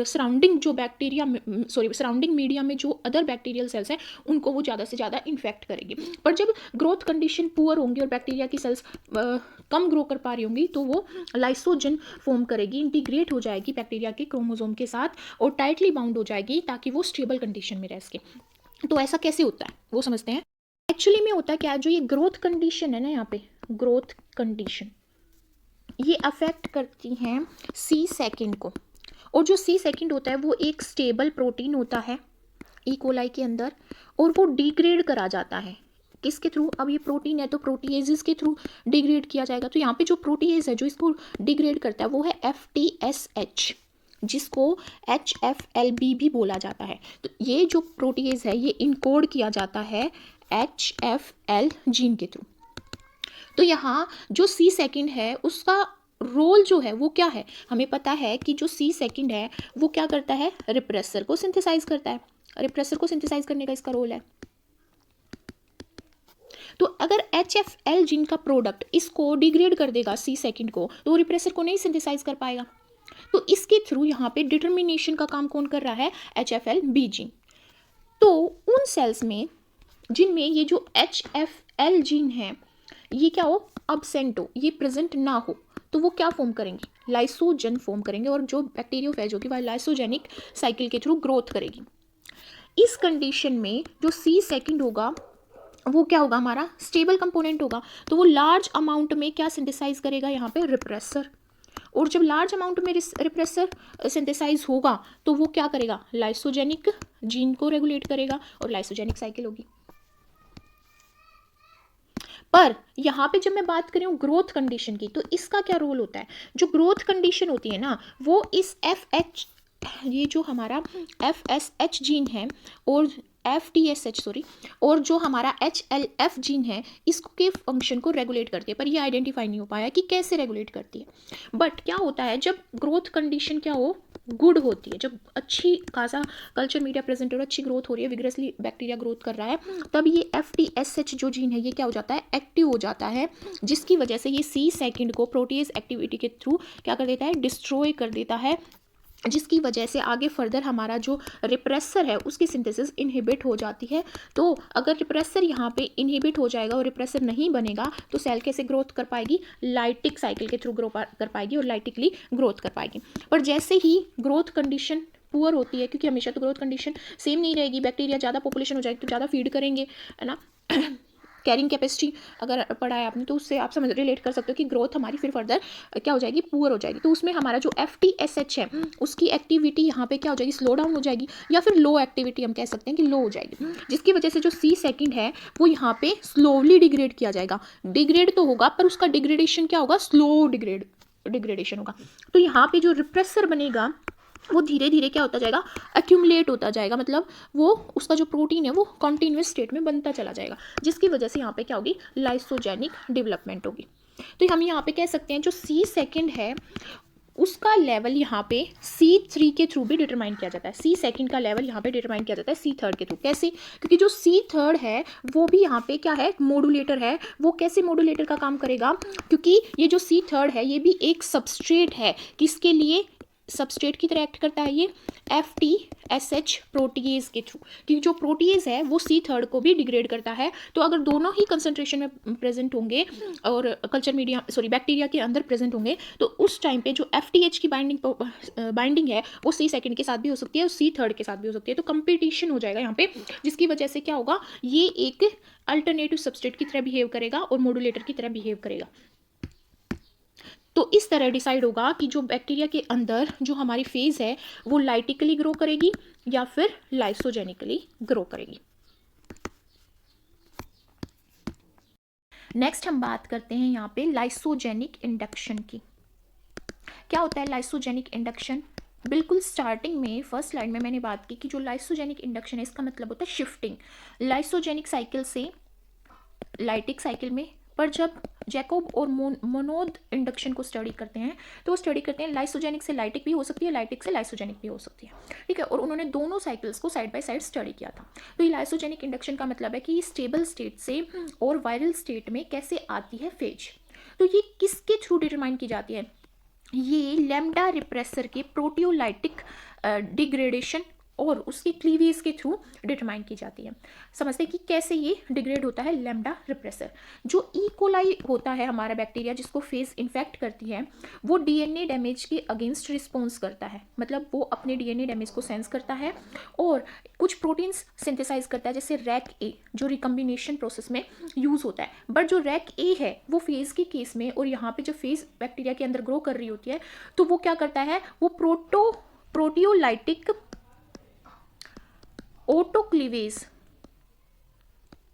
सराउंडिंग जो बैक्टीरिया सराउंडिंग मीडिया में जो अदर बैक्टीरियल सेल्स हैं उनको वो ज़्यादा से ज़्यादा इन्फेक्ट करेगी। पर जब ग्रोथ कंडीशन पुअर होंगी और बैक्टीरिया की सेल्स कम ग्रो कर पा रही होंगी तो वो लाइसोजन फॉर्म करेगी, इंटीग्रेट हो जाएगी बैक्टीरिया के क्रोमोसोम के साथ और टाइटली बाउंड हो जाएगी ताकि वो स्टेबल कंडीशन में रह सके। तो ऐसा कैसे होता है वो समझते हैं। एक्चुअली में होता है क्या, जो ये ग्रोथ कंडीशन है ना, यहाँ पे ग्रोथ कंडीशन ये अफेक्ट करती हैं सी सेकंड को, और जो सी सेकंड होता है वो एक स्टेबल प्रोटीन होता है ई कोलाई के अंदर, और वो डिग्रेड करा जाता है किसके थ्रू, अब ये प्रोटीन है तो प्रोटीएजेस के थ्रू डिग्रेड किया जाएगा। तो यहाँ पे जो प्रोटीएज है जो इसको डिग्रेड करता है वो है FTSH, जिसको HFLB भी बोला जाता है। तो ये जो प्रोटीएज है ये इनकोड किया जाता है HFL जीन के थ्रू। तो यहाँ जो सी सेकंड है उसका रोल जो है वो क्या है, हमें पता है कि जो सी सेकंड है वो क्या करता है, रिप्रेसर को सिंथेसाइज करता है। रिप्रेसर को सिंथेसाइज करने का इसका रोल है। तो अगर HFL जीन का प्रोडक्ट इसको डिग्रेड कर देगा सी सेकंड को, तो रिप्रेसर को नहीं सिंथेसाइज कर पाएगा। तो इसके थ्रू यहाँ पे डिटर्मिनेशन का काम कौन कर रहा है, HFLB जीन। तो उन सेल्स में जिनमें ये जो HFL जीन है ये क्या हो, अब्सेंट हो, ये प्रेजेंट ना हो, तो वो क्या फॉर्म करेंगे, लाइसोजन फॉर्म करेंगे, और जो बैक्टीरियोफेज होगी वह लाइसोजेनिक साइकिल के थ्रू ग्रोथ करेगी। इस कंडीशन में जो सी सेकंड होगा वो क्या होगा, हमारा स्टेबल कंपोनेंट होगा, तो वो लार्ज अमाउंट में क्या सिंथेसाइज करेगा, यहाँ पे रिप्रेसर। और जब लार्ज अमाउंट में रिप्रेसर सिंथेसाइज होगा तो वो क्या करेगा, लाइसोजेनिक जीन को रेगुलेट करेगा और लाइसोजेनिक साइकिल होगी। पर यहाँ पे जब मैं बात करूँ ग्रोथ कंडीशन की, तो इसका क्या रोल होता है, जो ग्रोथ कंडीशन होती है ना वो इस ये जो हमारा FSH जीन है और FTSH सॉरी, और जो हमारा HLF जीन है इसके फंक्शन को रेगुलेट करती है। पर ये आइडेंटिफाई नहीं हो पाया कि कैसे रेगुलेट करती है। बट क्या होता है जब ग्रोथ कंडीशन क्या हो, गुड होती है, जब अच्छी खासा कल्चर मीडिया प्रेजेंट और अच्छी ग्रोथ हो रही है, विग्रसली बैक्टीरिया ग्रोथ कर रहा है, तब ये FTSH जो जीन है ये क्या हो जाता है, एक्टिव हो जाता है, जिसकी वजह से ये सी सेकंड को प्रोटीएज एक्टिविटी के थ्रू क्या कर देता है, डिस्ट्रॉय कर देता है जिसकी वजह से आगे फर्दर हमारा जो रिप्रेसर है उसकी सिंथेसिस इनहिबिट हो जाती है। तो अगर रिप्रेसर यहाँ पे इनहिबिट हो जाएगा और रिप्रेसर नहीं बनेगा तो सेल कैसे ग्रोथ कर पाएगी, लाइटिक साइकिल के थ्रू ग्रो कर पाएगी और लाइटिकली ग्रोथ कर पाएगी। पर जैसे ही ग्रोथ कंडीशन पुअर होती है, क्योंकि हमेशा तो ग्रोथ कंडीशन सेम नहीं रहेगी, बैक्टीरिया ज़्यादा पॉपुलेशन हो जाएगी तो ज़्यादा फीड करेंगे, है ना। कैरिंग कैपेसिटी अगर पढ़ा है आपने तो उससे आप समझ रिलेट कर सकते हो कि ग्रोथ हमारी फिर फर्दर क्या हो जाएगी, पुअर हो जाएगी। तो उसमें हमारा जो FTSH है उसकी एक्टिविटी यहाँ पे क्या हो जाएगी, स्लो डाउन हो जाएगी, या फिर लो एक्टिविटी हम कह सकते हैं कि लो हो जाएगी, जिसकी वजह से जो C सेकंड है वो यहाँ पे स्लोली डिग्रेड किया जाएगा। डिग्रेड तो होगा पर उसका डिग्रेडेशन क्या होगा, स्लो डिग्रेडेशन होगा। तो यहाँ पे जो रिप्रेसर बनेगा वो धीरे धीरे क्या होता जाएगा, एक्यूमुलेट होता जाएगा, मतलब वो उसका जो प्रोटीन है वो कॉन्टिन्यूस स्टेट में बनता चला जाएगा, जिसकी वजह से यहाँ पे क्या होगी, लाइसोजेनिक डेवलपमेंट होगी। तो हम यहाँ पे कह सकते हैं जो C सेकंड है उसका लेवल यहाँ पे C3 के थ्रू भी डिटरमाइन किया जाता है। C सेकंड का लेवल यहाँ पे डिटरमाइन किया जाता है C थर्ड के थ्रू। कैसे, क्योंकि जो C थर्ड है वो भी यहाँ पे क्या है, मोडुलेटर है। वो कैसे मोडुलेटर का काम करेगा, क्योंकि ये जो C थर्ड है ये भी एक सबस्ट्रेट है, किसके लिए, सबस्ट्रेट की तरह एक्ट करता है ये FTSH प्रोटीएज के थ्रू, क्योंकि जो प्रोटीएज है वो C थर्ड को भी डिग्रेड करता है। तो अगर दोनों ही कंसंट्रेशन में प्रेजेंट होंगे और कल्चर मीडिया बैक्टीरिया के अंदर प्रेजेंट होंगे तो उस टाइम पे जो FTH की बाइंडिंग है वो C सेकंड के साथ भी हो सकती है और C थर्ड के साथ भी हो सकती है। तो कंपटीशन हो जाएगा यहाँ पे, जिसकी वजह से क्या होगा, ये एक अल्टरनेटिव सबस्ट्रेट की तरह बिहेव करेगा और मोडुलेटर की तरह बिहेव करेगा। तो इस तरह डिसाइड होगा कि जो बैक्टीरिया के अंदर जो हमारी फेज है वो लाइटिकली ग्रो करेगी या फिर लाइसोजेनिकली ग्रो करेगी। नेक्स्ट हम बात करते हैं यहाँ पे लाइसोजेनिक इंडक्शन की। क्या होता है लाइसोजेनिक इंडक्शन, बिल्कुल स्टार्टिंग में फर्स्ट स्लाइड में मैंने बात की कि जो लाइसोजेनिक इंडक्शन है इसका मतलब होता है शिफ्टिंग लाइसोजेनिक साइकिल से लाइटिक साइकिल में। पर जब जैकोब और मोनोद इंडक्शन को स्टडी करते हैं तो वो स्टडी करते हैं लाइसोजेनिक से लाइटिक भी हो सकती है, लाइटिक से लाइसोजेनिक भी हो सकती है, ठीक है। और उन्होंने दोनों साइकिल्स को साइड बाय साइड स्टडी किया था। तो ये लाइसोजेनिक इंडक्शन का मतलब है कि स्टेबल स्टेट से और वायरल स्टेट में कैसे आती है फेज। तो ये किसके थ्रू डिटरमाइन की जाती है, ये लैम्डा रिप्रेसर के प्रोटियोलाइटिक डिग्रेडेशन और उसकी क्लीवेज के थ्रू डिटरमाइन की जाती है। समझते हैं कि कैसे ये डिग्रेड होता है लैम्डा रिप्रेसर। जो ई कोलाई होता है हमारा बैक्टीरिया जिसको फेज इन्फेक्ट करती है वो डीएनए डैमेज के अगेंस्ट रिस्पॉन्स करता है, मतलब वो अपने डीएनए डैमेज को सेंस करता है और कुछ प्रोटीन्स सिंथेसाइज करता है, जैसे रैक ए जो रिकम्बिनेशन प्रोसेस में यूज होता है। बट जो रैक ए है वो फेज के केस में, और यहाँ पे जो फेज बैक्टीरिया के अंदर ग्रो कर रही होती है तो वो क्या करता है, वो प्रोटियोलाइटिक ऑटोक्लीवेज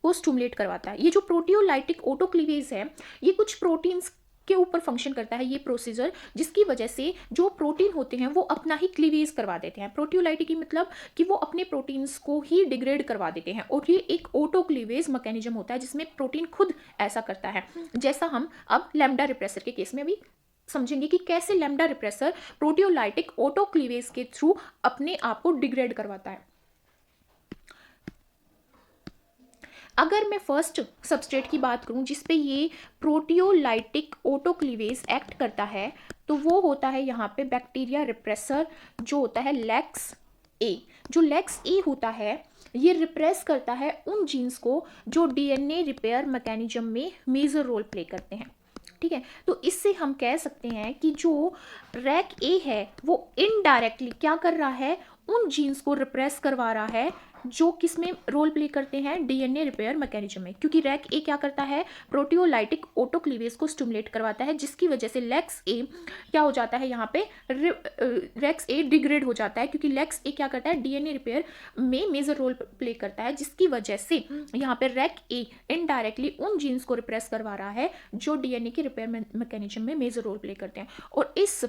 को स्टिमुलेट करवाता है। ये जो प्रोटियोलाइटिक ऑटोक्लीवेज है ये कुछ प्रोटीन्स के ऊपर फंक्शन करता है ये प्रोसीजर, जिसकी वजह से जो प्रोटीन होते हैं वो अपना ही क्लीवेज करवा देते हैं। प्रोटियोलाइटिक की मतलब कि वो अपने प्रोटीन्स को ही डिग्रेड करवा देते हैं, और ये एक ऑटोक्लीवेज मैकेनिज्म होता है जिसमें प्रोटीन खुद ऐसा करता है, जैसा हम अब लैम्डा रिप्रेसर के केस में भी समझेंगे कि कैसे लैम्डा रिप्रेसर प्रोटियोलाइटिक ऑटोक्लीवेज के थ्रू अपने आप को डिग्रेड करवाता है। अगर मैं फर्स्ट सबस्ट्रेट की बात करूं जिस पे ये प्रोटियोलाइटिक ऑटोक्लीवेज एक्ट करता है तो वो होता है यहाँ पे बैक्टीरिया रिप्रेसर जो होता है लेक्स ए। जो लेक्स ए होता है ये रिप्रेस करता है उन जीन्स को जो डीएनए रिपेयर मैकेनिज्म में मेजर रोल प्ले करते हैं, ठीक है। तो इससे हम कह सकते हैं कि जो रैक ए है वो इनडायरेक्टली क्या कर रहा है, उन जीन्स को रिप्रेस करवा रहा है जो किस में रोल प्ले करते हैं, डीएनए रिपेयर मैकेनिज्म में। क्योंकि रैक ए क्या करता है, प्रोटियोलाइटिक ऑटोक्लीवेज को स्टिमुलेट करवाता है, जिसकी वजह से लेक्स ए क्या हो जाता है, यहाँ पे लेक्स ए डिग्रेड हो जाता है, क्योंकि लेक्स ए क्या करता है, डीएनए रिपेयर में मेजर रोल प्ले करता है, जिसकी वजह से यहाँ पे रैक ए इनडायरेक्टली उन जीन्स को रिप्रेस करवा रहा है जो डीएनए के रिपेयर मैकेनिज्म में मेजर रोल प्ले करते हैं। और इस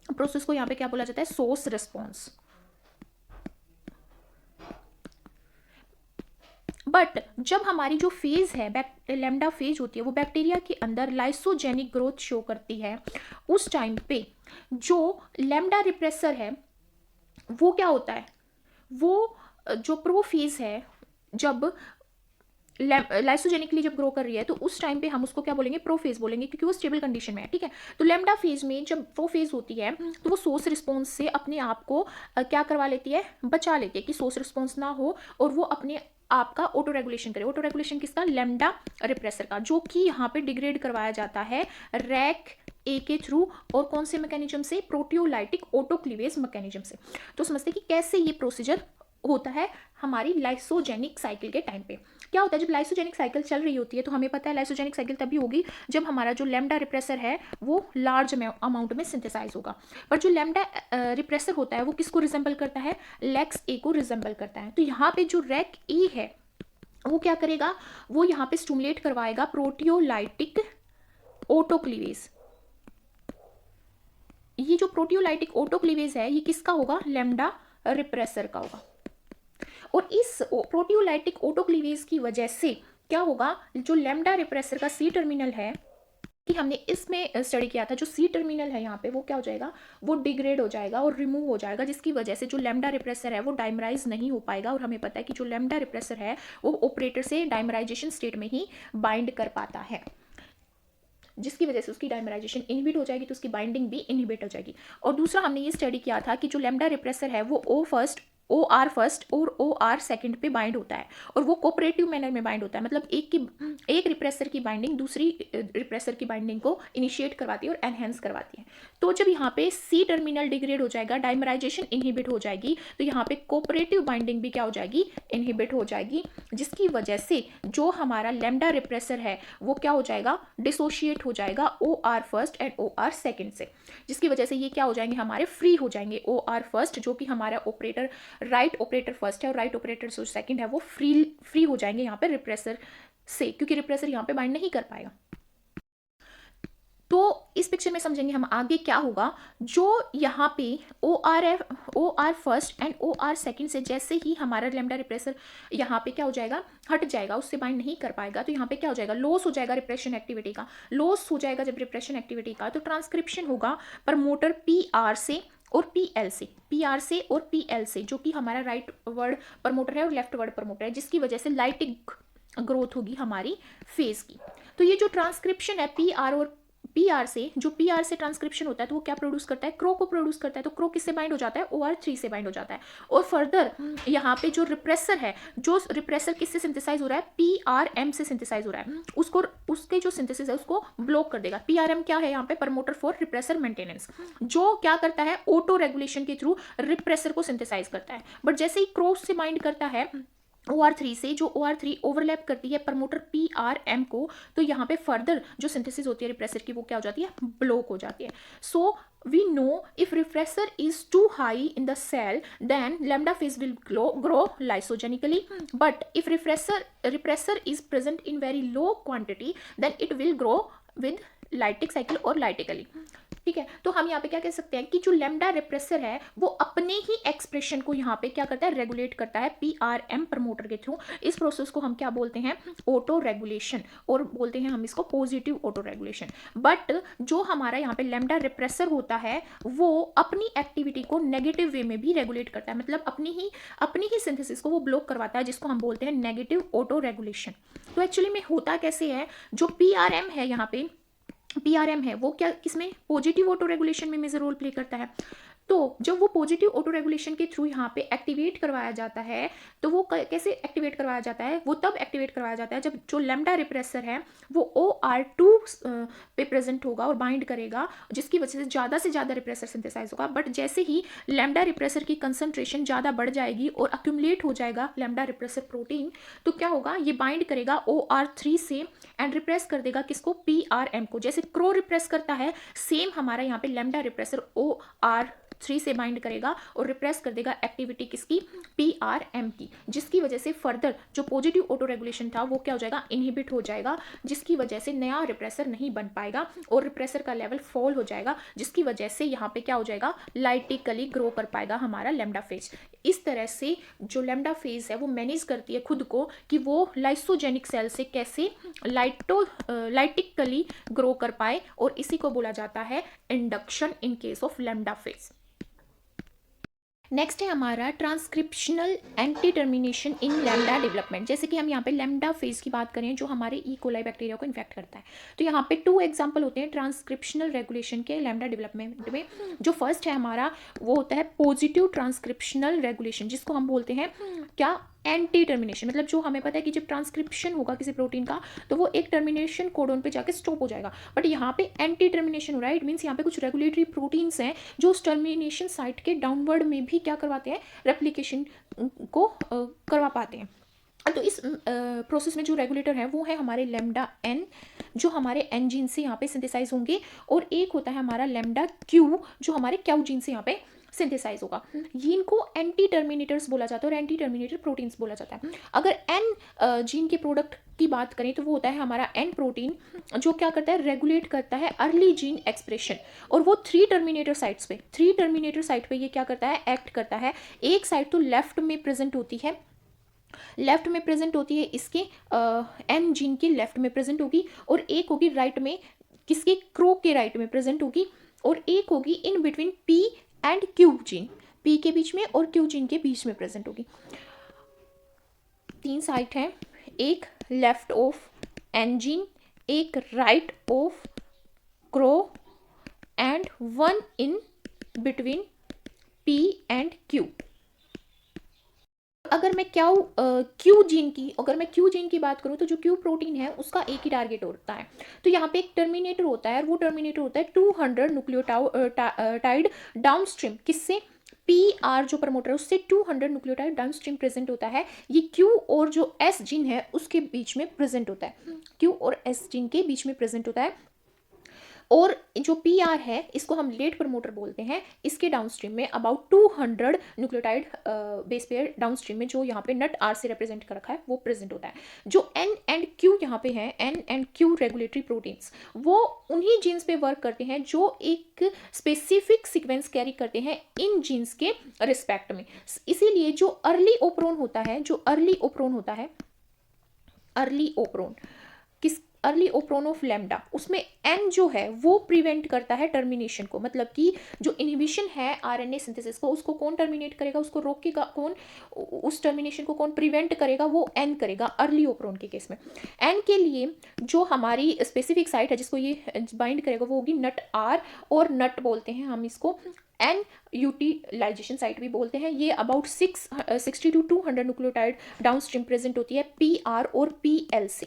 प्रोसेस को यहाँ पे क्या बोला जाता है, सोर्स रिस्पॉन्स। बट जब हमारी जो फेज है लैम्डा फेज होती है वो बैक्टीरिया के अंदर लाइसोजेनिक ग्रोथ शो करती है, उस टाइम पे जो लैम्डा रिप्रेसर है वो क्या होता है, वो जो प्रोफेज है जब लाइसोजेनिकली जब ग्रो कर रही है तो उस टाइम पे हम उसको क्या बोलेंगे, प्रोफेज बोलेंगे, क्योंकि वो स्टेबल कंडीशन में है, ठीक है। तो लेमडा फेज में जब प्रोफेज होती है तो वो सोर्स रिस्पॉन्स से अपने आप को क्या करवा लेती है, बचा लेती है कि सोर्स रिस्पॉन्स ना हो और वो अपने आपका ऑटो रेगुलेशन करे। ऑटो रेगुलेशन किसका, लेमडा रिप्रेसर का, जो कि यहाँ पे डिग्रेड करवाया जाता है रैक ए के थ्रू और कौन से मैकेनिज्म से, प्रोटियोलाइटिक ऑटोक्लीवेज मैकेनिज्म से। तो समझते हैं कि कैसे ये प्रोसीजर होता है हमारी लाइसोजेनिक साइकिल के टाइम पे। क्या होता है जब लाइसोजेनिक साइकिल चल रही होती है तो हमें पता है लाइसोजेनिक साइकिल तभी होगी जब हमारा जो लेमडा रिप्रेसर है वो लार्ज अमाउंट में सिंथेसाइज होगा। पर जो लेमडा रिप्रेसर होता है वो किसको रिजेंबल करता है, लेक्स ए को रिजेंबल करता है। तो यहाँ पे जो रैक ए है वो क्या करेगा, वो यहाँ पे स्टिमुलेट करवाएगा प्रोटियोलाइटिक ऑटोक्लीवेज। ये जो प्रोटियोलाइटिक ऑटोक्लीवेज है ये किसका होगा, लेमडा रिप्रेसर का होगा। और इस प्रोटियोलाइटिक ऑटोक्लीवेज की वजह से क्या होगा, जो लेमडा रिप्रेसर का सी टर्मिनल है कि हमने इसमें स्टडी किया था, जो सी टर्मिनल है यहाँ पे वो क्या हो जाएगा, वो डिग्रेड हो जाएगा और रिमूव हो जाएगा, जिसकी वजह से जो लेमडा रिप्रेसर है वो डाइमराइज नहीं हो पाएगा। और हमें पता है कि जो लेमडा रिप्रेसर है वो ऑपरेटर से डाइमराइजेशन स्टेट में ही बाइंड कर पाता है, जिसकी वजह से उसकी डाइमराइजेशन इनहिबिट हो जाएगी तो उसकी बाइंडिंग भी इनहिबिट हो जाएगी। और दूसरा हमने ये स्टडी किया था कि जो लेमडा रिप्रेसर है वो ओ आर फर्स्ट और ओ आर सेकेंड पे बाइंड होता है और वो कोऑपरेटिव मैनर में बाइंड होता है, मतलब एक रिप्रेसर की बाइंडिंग दूसरी रिप्रेसर की बाइंडिंग को इनिशिएट करवाती है और एनहेंस करवाती है। तो जब यहाँ पे सी टर्मिनल डिग्रेड हो जाएगा, डाइमराइजेशन इनहिबिट हो जाएगी, तो यहाँ पे कोऑपरेटिव बाइंडिंग भी क्या हो जाएगी, इनहिबिट हो जाएगी, जिसकी वजह से जो हमारा लेमडा रिप्रेसर है वो क्या हो जाएगा, डिसोशिएट हो जाएगा O R first and O R second से, जिसकी वजह से ये क्या हो जाएंगे, हमारे फ्री हो जाएंगे। ओ आर फर्स्ट जो कि हमारा ऑपरेटर राइट ऑपरेटर फर्स्ट है और राइट ऑपरेटर जो सेकंड है वो फ्री हो जाएंगे यहाँ पे रिप्रेसर से, क्योंकि रिप्रेसर यहाँ पे बाइंड नहीं कर पाएगा। तो इस पिक्चर में समझेंगे हम आगे क्या होगा, जो यहाँ पे O R first and O R second से जैसे ही हमारा लेमडा रिप्रेसर यहाँ पे क्या हो जाएगा, हट जाएगा, उससे बाइंड नहीं कर पाएगा, तो यहाँ पे क्या हो जाएगा, लॉस हो जाएगा रिप्रेशन एक्टिविटी का। लॉस हो जाएगा जब रिप्रेशन एक्टिविटी का तो ट्रांसक्रिप्शन होगा प्रमोटर पी आर से और पीएल से, पीआर से और पीएल से, जो कि हमारा राइट वर्ड प्रमोटर है और लेफ्ट वर्ड प्रमोटर है, जिसकी वजह से लाइटिक ग्रोथ होगी हमारी फेज की। तो ये जो ट्रांसक्रिप्शन है पीआर और पीआर से, जो पीआर से ट्रांसक्रिप्शन होता है तो वो क्या प्रोड्यूस करता है, क्रो को प्रोड्यूस करता है। तो क्रो किससे बाइंड हो जाता है, OR3 से बाइंड हो जाता है। और फर्दर यहाँ पे जो रिप्रेसर है, जो रिप्रेसर किससे सिंथेसाइज हो रहा है, PRM से सिंथेसाइज हो रहा है, उसको उसके जो सिंथेसिस है उसको ब्लॉक कर देगा। PRM क्या है यहाँ पे, प्रमोटर फॉर रिप्रेसर मेंटेनेंस, जो क्या करता है, ऑटो रेगुलेशन के थ्रू रिप्रेसर को सिंथेसाइज करता है। बट जैसे ही क्रो से बाइंड करता है OR3 से, जो OR3 ओवरलैप करती है प्रमोटर PRM को, तो यहाँ पे फर्दर जो सिंथेसिस होती है रिप्रेसर की वो क्या हो जाती है, ब्लॉक हो जाती है। सो we know if repressor is too high in the cell then lambda phase will grow lysogenically, but if repressor is present in very low quantity then it will grow with lytic cycle और लाइटिकली। ठीक है, तो हम यहाँ पे क्या कह सकते हैं कि जो लेमडा रिप्रेसर है वो अपने ही एक्सप्रेशन को यहाँ पे क्या करता है, रेगुलेट करता है PRM प्रमोटर के थ्रू। इस प्रोसेस को हम क्या बोलते हैं, ऑटो रेगुलेशन, और बोलते हैं हम इसको पॉजिटिव ऑटो रेगुलेशन। बट जो हमारा यहाँ पे लेमडा रिप्रेसर होता है वो अपनी एक्टिविटी को नेगेटिव वे में भी रेगुलेट करता है, मतलब अपनी ही सिंथेसिस को वो ब्लॉक करवाता है, जिसको हम बोलते हैं नेगेटिव ऑटो रेगुलेशन। तो एक्चुअली में होता कैसे है, जो PRM है यहाँ पे, PRM है वो क्या, किसमें, पॉजिटिव ऑटो रेगुलेशन में मेजर रोल प्ले करता है। तो जब वो पॉजिटिव ऑटो रेगुलेशन के थ्रू यहाँ पे एक्टिवेट करवाया जाता है, तो वो कैसे एक्टिवेट करवाया जाता है, वो तब एक्टिवेट करवाया जाता है जब जो लेमडा रिप्रेसर है वो OR2 पे प्रेजेंट होगा और बाइंड करेगा, जिसकी वजह से ज़्यादा रिप्रेसर सिंथेसाइज होगा। बट जैसे ही लेमडा रिप्रेसर की कंसंट्रेशन ज़्यादा बढ़ जाएगी और अक्यूमुलेट हो जाएगा लेमडा रिप्रेसर प्रोटीन, तो क्या होगा, ये बाइंड करेगा OR3 से एंड रिप्रेस कर देगा किसको, PRM को। जैसे क्रो रिप्रेस करता है, सेम हमारा यहाँ पे लेमडा रिप्रेसर OR3 से बाइंड करेगा और रिप्रेस कर देगा एक्टिविटी किसकी, PRM की, जिसकी वजह से फर्दर जो पॉजिटिव ऑटो रेगुलेशन था वो क्या हो जाएगा, इनहिबिट हो जाएगा, जिसकी वजह से नया रिप्रेसर नहीं बन पाएगा और रिप्रेसर का लेवल फॉल हो जाएगा, जिसकी वजह से यहाँ पे क्या हो जाएगा, लाइटिकली ग्रो कर पाएगा हमारा लेमडा फेज। इस तरह से जो लेमडा फेज है वो मैनेज करती है खुद को कि वो लाइसोजेनिक सेल से कैसे लाइटिकली ग्रो कर पाए, और इसी को बोला जाता है induction in case of lambda phase. Next है हमारा ट्रांसक्रिप्शनल एंटी टर्मिनेशन इन लैम्डा डेवलपमेंट। जैसे कि हम यहाँ पे लैम्डा फेज की बात करें जो हमारे ई कोलाई बैक्टीरिया को इन्फेक्ट करता है, तो यहाँ पे 2 एग्जांपल होते हैं ट्रांसक्रिप्शनल रेगुलेशन के लैम्डा डेवलपमेंट में। जो फर्स्ट है हमारा वो होता है पॉजिटिव ट्रांसक्रिप्शनल रेगुलेशन, जिसको हम बोलते हैं क्या, एंटी टर्मिनेशन। मतलब जो हमें पता है कि जब ट्रांसक्रिप्शन होगा किसी प्रोटीन का तो वो एक टर्मिनेशन कोडोन पे जाके स्टॉप हो जाएगा, बट यहाँ पे एंटी टर्मिनेशन हो रहा है। इट मीन्स यहाँ पे कुछ रेगुलेटरी प्रोटीन्स हैं जो उस टर्मिनेशन साइट के डाउनवर्ड में भी क्या करवाते हैं, रेप्लिकेशन को करवा पाते हैं। तो इस प्रोसेस में जो रेगुलेटर है वो है हमारे लैम्डा एन, जो हमारे एन जीन से यहाँ पे सिंथेसाइज होंगे, और एक होता है हमारा लैम्डा क्यू जो हमारे क्यू जीन से यहाँ पे सिंथेसाइज होगा। इनको एंटी टर्मिनेटर्स बोला जाता है और एंटी टर्मिनेटर प्रोटीन्स बोला जाता है। अगर एन जीन के प्रोडक्ट की बात करें तो वो होता है हमारा एन प्रोटीन, जो क्या करता है, रेगुलेट करता है अर्ली जीन एक्सप्रेशन, और वो 3 टर्मिनेटर साइट्स पे, 3 टर्मिनेटर साइट पे ये क्या करता है, एक्ट करता है। एक साइट तो लेफ्ट में प्रेजेंट होती है, लेफ्ट में प्रेजेंट होती है इसके एन जीन की लेफ्ट में प्रेजेंट होगी, और एक होगी राइट में, किसके, क्रो के राइट में प्रेजेंट होगी, और एक होगी in between P and Q gene, P के बीच में और क्यू जीन के बीच में प्रेजेंट होगी। 3 साइट हैं, एक लेफ्ट ऑफ एन जीन, एक right of crow, and 1 in between P and Q. अगर मैं क्यू जीन की बात करूँ तो जो क्यू प्रोटीन है उसका एक ही टारगेट होता है। तो यहाँ पे एक टर्मिनेटर होता है, और वो टर्मिनेटर होता है 200 न्यूक्लियोटाइड डाउनस्ट्रीम, किससे, पी आर जो प्रमोटर है उससे 200 न्यूक्लियोटाइड डाउनस्ट्रीम प्रेजेंट होता है। ये क्यू और जो एस जीन है उसके बीच में प्रेजेंट होता है, क्यू और एस जीन के बीच में प्रेजेंट होता है। और जो पी आर है इसको हम लेट प्रमोटर बोलते हैं, इसके डाउनस्ट्रीम में about 200 nucleotide base pair downstream में, जो यहाँ पे नट आर से रिप्रेजेंट कर रखा है, वो प्रेजेंट होता है। जो एन एंड क्यू यहाँ पे हैं, N and Q regulatory proteins, वो उन्हीं जीन्स पे वर्क करते हैं जो एक स्पेसिफिक सीक्वेंस कैरी करते हैं इन जीन्स के रिस्पेक्ट में। इसीलिए जो अर्ली ओप्रोन होता है, अर्ली ओप्रोन किस, अर्ली ओप्रोन ऑफ लैम्डा, उसमें एन जो है वो प्रिवेंट करता है टर्मिनेशन को। मतलब कि जो इनहिबिशन है आरएनए सिंथेसिस को, उसको कौन टर्मिनेट करेगा, उसको रोकेगा कौन, उस टर्मिनेशन को कौन प्रिवेंट करेगा, वो एन करेगा अर्ली ओप्रोन के केस में। एन के लिए जो हमारी स्पेसिफिक साइट है जिसको ये बाइंड करेगा वो होगी नट आर, और नट बोलते हैं हम इसको, एन यूटिलाइजेशन साइट भी बोलते हैं। ये about 60 to 200 nucleotide downstream present होती है पी आर और पी एल से,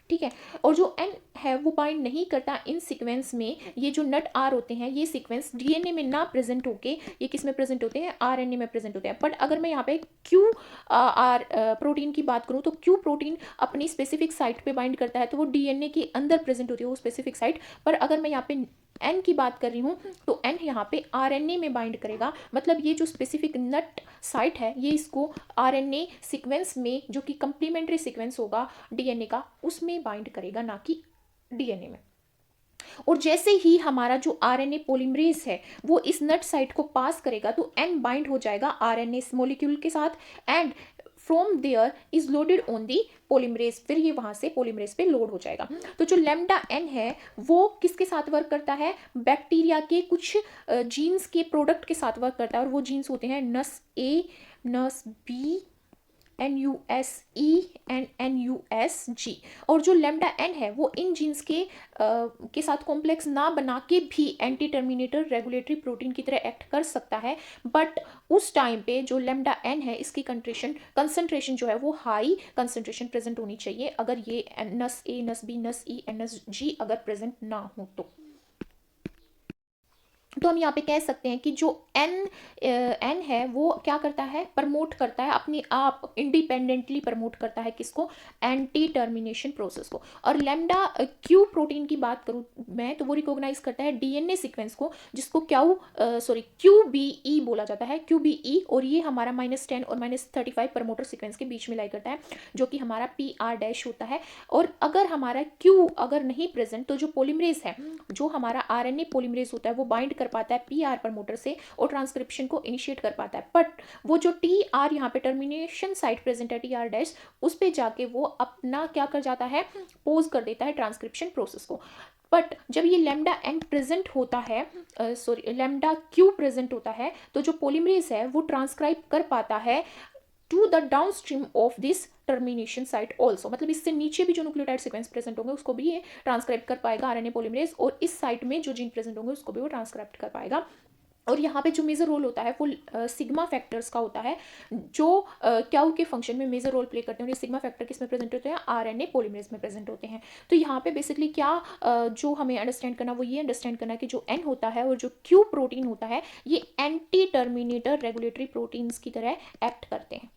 ठीक है। और जो एन है वो बाइंड नहीं करता इन सीक्वेंस में। ये जो नट आर होते हैं ये सीक्वेंस डीएनए में ना प्रेजेंट होके ये किस में प्रेजेंट होते हैं, आरएनए में प्रेजेंट होते हैं। बट अगर मैं यहाँ पे क्यू आर प्रोटीन की बात करूँ तो क्यू प्रोटीन अपनी स्पेसिफिक साइट पे बाइंड करता है, तो वो डीएनए के अंदर प्रेजेंट होती है वो स्पेसिफिक साइट। पर अगर मैं यहाँ पे एन की बात कर रही हूँ तो एन यहाँ पे आरएनए में बाइंड करेगा। मतलब ये जो स्पेसिफिक नट साइट है ये इसको आरएनए सीक्वेंस में, जो कि कंप्लीमेंट्री सीक्वेंस होगा डीएनए का, उसमें बाइंड करेगा, ना कि डीएनए में। और जैसे ही हमारा जो आरएनए पॉलीमरेज है वो इस नट साइट को पास करेगा तो एन बाइंड हो जाएगा आरएनए मॉलिक्यूल के साथ, and from there is loaded on the polymerase, फिर ये वहां से पॉलीमरेज पे लोड हो जाएगा। तो जो लैम्डा एन है वो किसके साथ वर्क करता है, बैक्टीरिया के कुछ जीन्स के प्रोडक्ट के साथ वर्क करता है, और वो जीन्स होते हैं नस ए, नस बी, NUSE एंड NUSG। और जो लैम्डा एन है वो इन जीन्स के साथ कॉम्प्लेक्स ना बना के भी एंटी टर्मिनेटर रेगुलेटरी प्रोटीन की तरह एक्ट कर सकता है। बट उस टाइम पे जो लैम्डा एन है इसकी कंसंट्रेशन जो है वो हाई कंसंट्रेशन प्रेजेंट होनी चाहिए, अगर ये नस ए, नस बी, नस ई, नस जी अगर प्रेजेंट ना हो तो हम यहाँ पे कह सकते हैं कि जो एन है वो क्या करता है, प्रमोट करता है अपने आप, इंडिपेंडेंटली प्रमोट करता है किसको, एंटी टर्मिनेशन प्रोसेस को। और लैम्डा क्यू प्रोटीन की बात करूँ मैं तो वो रिकॉग्नाइज करता है डीएनए सीक्वेंस को, जिसको QBE बोला जाता है, QBE। और ये हमारा -10 और -35 प्रमोटर सीक्वेंस के बीच में लाई करता है, जो कि हमारा PR- होता है। और अगर हमारा क्यू अगर नहीं प्रेजेंट तो जो पॉलीमरेज है, जो हमारा आरएनए पॉलीमरेज होता है वो बाइंड कर पाता है पीआर प्रमोटर से और ट्रांसक्रिप्शन को इनिशिएट कर पाता है। बट वो जो टीआर यहाँ पे टर्मिनेशन साइट प्रेजेंट है TR- उस पे जाके वो अपना क्या कर जाता है, पोज कर देता है ट्रांसक्रिप्शन प्रोसेस को। बट जब ये लैम्डा एन प्रेजेंट होता है, सॉरी लैम्डा क्यू प्रेजेंट होता है, तो जो पॉलीमरेज है वो ट्रांसक्राइब कर पाता है to the downstream of this termination site also, मतलब इससे नीचे भी जो न्यूक्लियोटाइड सीक्वेंस प्रेजेंट होंगे उसको भी ये ट्रांसक्राइब कर पाएगा आरएनए पॉलीमरेज, और इस साइट में जो जीन प्रेजेंट होंगे उसको भी वो ट्रांसक्राइब कर पाएगा। और यहाँ पे जो मेजर रोल होता है वो सिग्मा फैक्टर्स का होता है, जो क्याउ के फंक्शन में मेजर रोल प्ले करते हैं। और ये सिग्मा फैक्टर किस में प्रेजेंट होते हैं? आरएनए पॉलीमरेज में प्रेजेंट होते हैं। तो यहाँ पे बेसिकली क्या जो हमें अंडरस्टैंड करना वो ये अंडरस्टैंड करना कि जो एन होता है और जो क्यू प्रोटीन होता है ये एंटी टर्मिनेटर रेगुलेटरी प्रोटीन्स की तरह एक्ट करते हैं।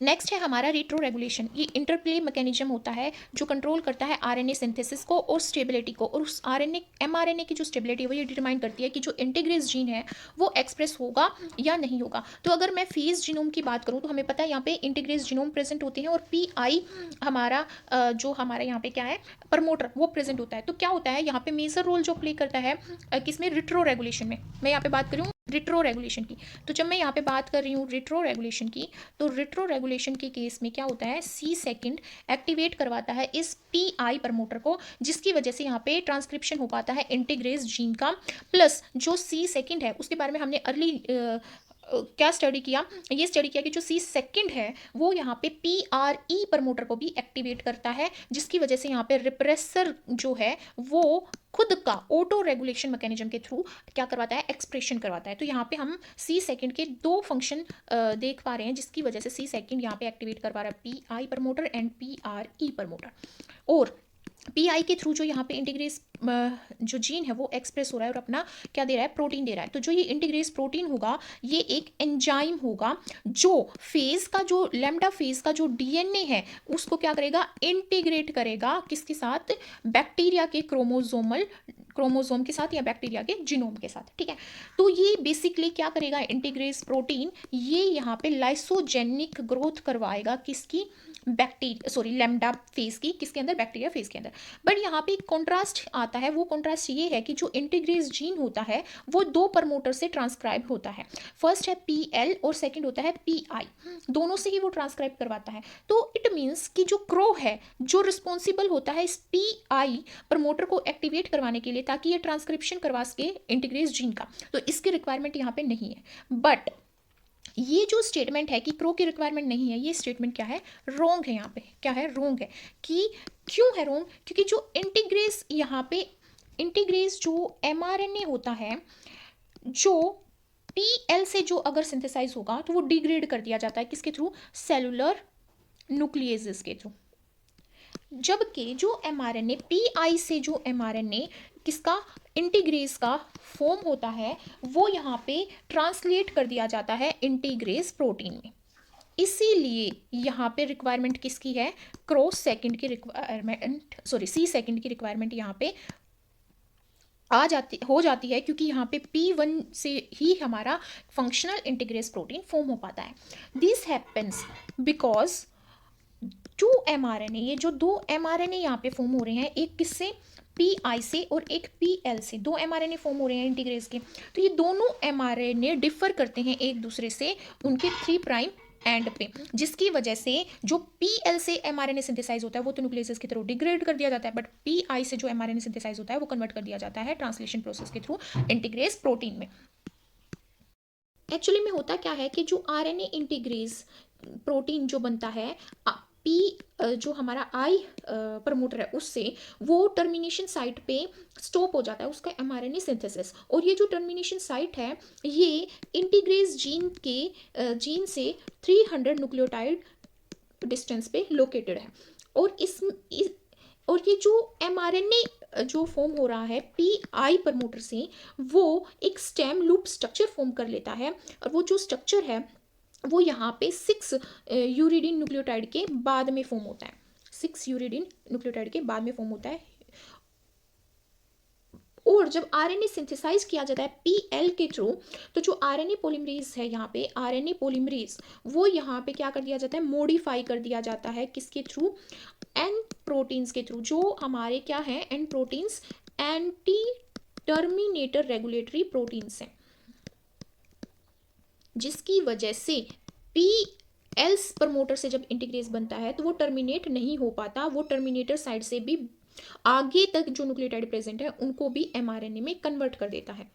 नेक्स्ट है हमारा रेट्रो रेगुलेशन। ये इंटरप्ले मैकेनिज्म होता है जो कंट्रोल करता है आरएनए सिंथेसिस को और स्टेबिलिटी को, और उस आरएनए एमआरएनए की जो स्टेबिलिटी है वो ये डिटरमाइन करती है कि जो इंटीग्रेस जीन है वो एक्सप्रेस होगा या नहीं होगा। तो अगर मैं फेज जीनोम की बात करूँ तो हमें पता है यहाँ पे इंटीग्रेस जीनोम प्रेजेंट होते हैं, और पीआई हमारा जो हमारा यहाँ पे क्या है प्रमोटर वो प्रेजेंट होता है। तो क्या होता है यहाँ पे मेजर रोल जो प्ले करता है किसमें? रेट्रो रेगुलेशन में। मैं यहाँ पे बात करूँ रेट्रो रेगुलेशन की, तो जब मैं यहाँ पे बात कर रही हूँ रेट्रो रेगुलेशन की, तो रेट्रो रेगुलेशन के केस में क्या होता है? सी सेकंड एक्टिवेट करवाता है इस पीआई प्रमोटर को, जिसकी वजह से यहाँ पे ट्रांसक्रिप्शन हो पाता है इंटीग्रेस जीन का। प्लस जो सी सेकंड है उसके बारे में हमने अर्ली क्या स्टडी किया? ये स्टडी किया कि जो सी सेकंड है वो यहाँ पे पी आर ई प्रमोटर को भी एक्टिवेट करता है, जिसकी वजह से यहाँ पे रिप्रेसर जो है वो खुद का ऑटो रेगुलेशन मैकेनिज्म के थ्रू क्या करवाता है? एक्सप्रेशन करवाता है। तो यहाँ पे हम सी सेकंड के दो फंक्शन देख पा रहे हैं, जिसकी वजह से सी सेकंड यहाँ पे एक्टिवेट कर पा रहा है P I promoter and P R E promoter. और पीआई के थ्रू जो यहाँ पे इंटीग्रेस जो जीन है वो एक्सप्रेस हो रहा है और अपना क्या दे रहा है? प्रोटीन दे रहा है। तो जो ये इंटीग्रेस प्रोटीन होगा ये एक एंजाइम होगा जो फेज का जो लैम्डा फेज का जो डीएनए है उसको क्या करेगा? इंटीग्रेट करेगा किसके साथ? बैक्टीरिया के क्रोमोजोम के साथ या बैक्टीरिया के जीनोम के साथ। ठीक है, तो ये बेसिकली क्या करेगा? इंटीग्रेस प्रोटीन ये यहाँ पे लाइसोजेनिक ग्रोथ करवाएगा किसकी? बैक्टीरिया सॉरी लैम्डा फेज की, किसके अंदर? बैक्टीरिया फेज के अंदर। बट यहाँ पे एक कॉन्ट्रास्ट आता है, वो कॉन्ट्रास्ट ये है कि जो इंटीग्रेस जीन होता है वो दो प्रमोटर से ट्रांसक्राइब होता है। फर्स्ट है पीएल और सेकंड होता है पीआई, दोनों से ही वो ट्रांसक्राइब करवाता है। तो इट मीन्स कि जो क्रो है जो रिस्पॉन्सिबल होता है इस पीआई प्रमोटर को एक्टिवेट करवाने के लिए ताकि ये ट्रांसक्रिप्शन करवा सके इंटीग्रेस जीन का, तो इसकी रिक्वायरमेंट यहाँ पे नहीं है। बट ये जो स्टेटमेंट है कि क्रो की रिक्वायरमेंट नहीं है, ये स्टेटमेंट क्या है? रोंग है। यहाँ पे क्या है? रोंग है। कि क्यों है रोंग? क्योंकि जो इंटीग्रेस यहाँ पे इंटीग्रेस जो एमआरएनए होता है जो पीएल से जो अगर सिंथेसाइज होगा तो वो डिग्रेड कर दिया जाता है किसके थ्रू? सेलुलर न्यूक्लियेजेस के थ्रू। जबकि जो एमआरएनए पीआई से जो एमआरएनए किसका? इंटीग्रेस का फॉर्म होता है वो यहाँ पे ट्रांसलेट कर दिया जाता है इंटीग्रेस प्रोटीन में। इसीलिए यहाँ पे रिक्वायरमेंट किसकी है? क्रॉस सेकंड की रिक्वायरमेंट सॉरी सी सेकंड की रिक्वायरमेंट यहाँ पे हो जाती है, क्योंकि यहाँ पे P1 से ही हमारा फंक्शनल इंटीग्रेस प्रोटीन फॉर्म हो पाता है। This happens because to mRNA, ये जो दो एमआरएनए यहाँ पे फॉर्म हो रहे हैं, एक किससे? पीआई से और एक पीएल से, दो एमआरएनए फॉर्म हो रहे हैं इंटीग्रेस के। तो ये दोनों एमआरएनए डिफर करते हैं एक दूसरे से उनके 3 प्राइम एंड पे, जिसकी वजह से जो पीएल से एमआरएनए सिंथेसाइज होता है वो तो न्यूक्लियस के थ्रू डिग्रेड कर दिया जाता है, बट पीआई से जो एमआरएनए सिंथेसाइज होता है वो कन्वर्ट कर दिया जाता है ट्रांसलेशन प्रोसेस के थ्रू इंटीग्रेस प्रोटीन में। एक्चुअली में होता क्या है कि जो आरएनए इंटीग्रेस प्रोटीन जो बनता है पी जो हमारा आई प्रमोटर है उससे वो टर्मिनेशन साइट पे स्टॉप हो जाता है उसका एमआरएनए सिंथेसिस, और ये जो टर्मिनेशन साइट है ये इंटीग्रेस जीन से 300 न्यूक्लियोटाइड डिस्टेंस पे लोकेटेड है। और और ये जो एमआरएनए जो फॉर्म हो रहा है पीआई प्रमोटर से वो एक स्टेम लूप स्ट्रक्चर फॉर्म कर लेता है, और वो जो स्ट्रक्चर है वो यहाँ पे 6 यूरिडीन न्यूक्लियोटाइड के बाद में फॉर्म होता है। 6 यूरिडीन न्यूक्लियोटाइड के बाद में फॉर्म होता है। और जब आरएनए सिंथेसाइज किया जाता है पीएल के थ्रू, तो जो आरएनए पॉलीमरेज है यहाँ पे आरएनए पॉलीमरेज वो यहाँ पे क्या कर दिया जाता है? मॉडिफाई कर दिया जाता है किसके थ्रू? एन प्रोटीन्स के थ्रू। जो हमारे क्या है? N proteins anti terminator regulatory proteins हैं, जिसकी वजह से एल्स प्रमोटर से जब इंटीग्रेज बनता है तो वो टर्मिनेट नहीं हो पाता, वो टर्मिनेटर साइड से भी आगे तक जो न्यूक्लियोटाइड प्रेजेंट है उनको भी एमआरएनए में कन्वर्ट कर देता है।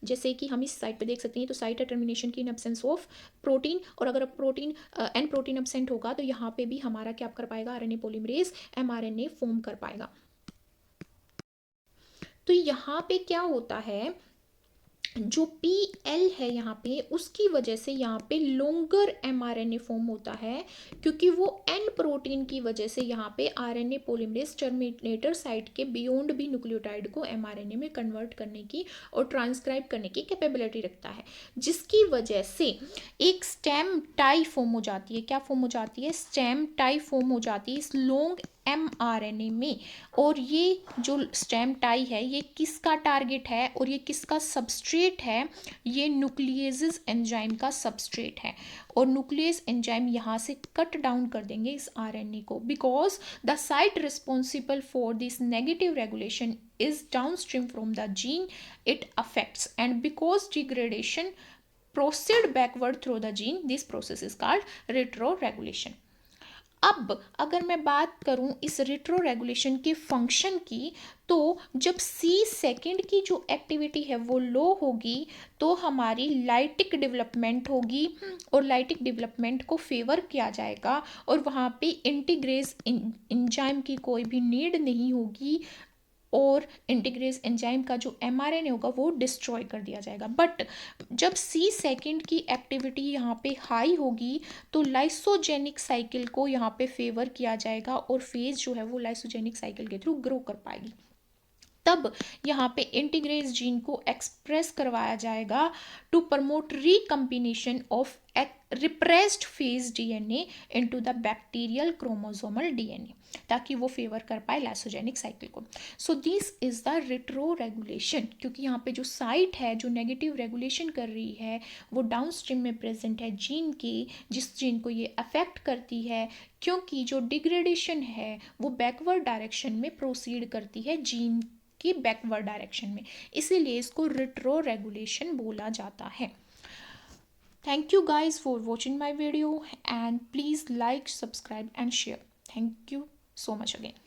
जैसे कि हम इस साइड पे देख सकते हैं, तो साइट है टर्मिनेशन की इन एब्सेंस ऑफ प्रोटीन, और अगर प्रोटीन एन प्रोटीन एब्सेंट होगा तो यहाँ पे भी हमारा क्या कर पाएगा, आरएनए पॉलीमरेज एमआरएनए फॉर्म कर पाएगा। तो यहाँ पे क्या होता है, जो PL है यहाँ पे, उसकी वजह से यहाँ पे लॉन्गर mRNA फॉर्म होता है, क्योंकि वो N प्रोटीन की वजह से यहाँ पे RNA पॉलीमरेज टर्मिनेटर साइट के बियॉन्ड भी न्यूक्लियोटाइड को mRNA में कन्वर्ट करने की और ट्रांसक्राइब करने की कैपेबिलिटी रखता है, जिसकी वजह से एक स्टेम टाई फॉर्म हो जाती है। क्या फॉर्म हो जाती है, स्टेम टाई फॉर्म हो जाती है इस लॉन्ग mRNA में। और ये जो स्टेम टाई है ये किसका टारगेट है और ये किसका सबस्ट्रेट है, ये न्यूक्लियेजेस एंजाइम का सबस्ट्रेट है। और न्यूक्लियस एंजाइम यहाँ से कट डाउन कर देंगे इस आरएनए को, because the site responsible for this negative regulation is downstream from the gene it affects, and because degradation proceed backward through the gene, this process is called retroregulation. अब अगर मैं बात करूं इस रिट्रो रेगुलेशन के function की, तो जब C सेकेंड की जो एक्टिविटी है वो लो होगी तो हमारी लाइटिक डेवलपमेंट होगी, और लाइटिक डेवलपमेंट को फेवर किया जाएगा, और वहाँ पे इंटीग्रेज एंजाइम की कोई भी नीड नहीं होगी, और इंटीग्रेज एंजाइम का जो mRNA होगा वो डिस्ट्रॉय कर दिया जाएगा। बट जब C सेकेंड की एक्टिविटी यहाँ पे हाई होगी तो लाइसोजेनिक साइकिल को यहाँ पे फेवर किया जाएगा, और फेज जो है वो लाइसोजेनिक साइकिल के थ्रू ग्रो कर पाएगी। तब यहाँ पे इंटीग्रेज जीन को एक्सप्रेस करवाया जाएगा to promote recombination of repressed phage DNA into the bacterial chromosomal DNA, ताकि वो फेवर कर पाए लाइसोजेनिक साइकिल को। So this is the retro regulation, क्योंकि यहाँ पे जो साइट है जो नेगेटिव रेगुलेशन कर रही है वो डाउनस्ट्रीम में प्रेजेंट है जीन के, जिस जीन को ये अफेक्ट करती है, क्योंकि जो डिग्रेडेशन है वो बैकवर्ड डायरेक्शन में प्रोसीड करती है जीन की बैकवर्ड डायरेक्शन में, इसीलिए इसको रिट्रो रेगुलेशन बोला जाता है। Thank you guys for watching my video, and please like, subscribe and share. Thank you so much again.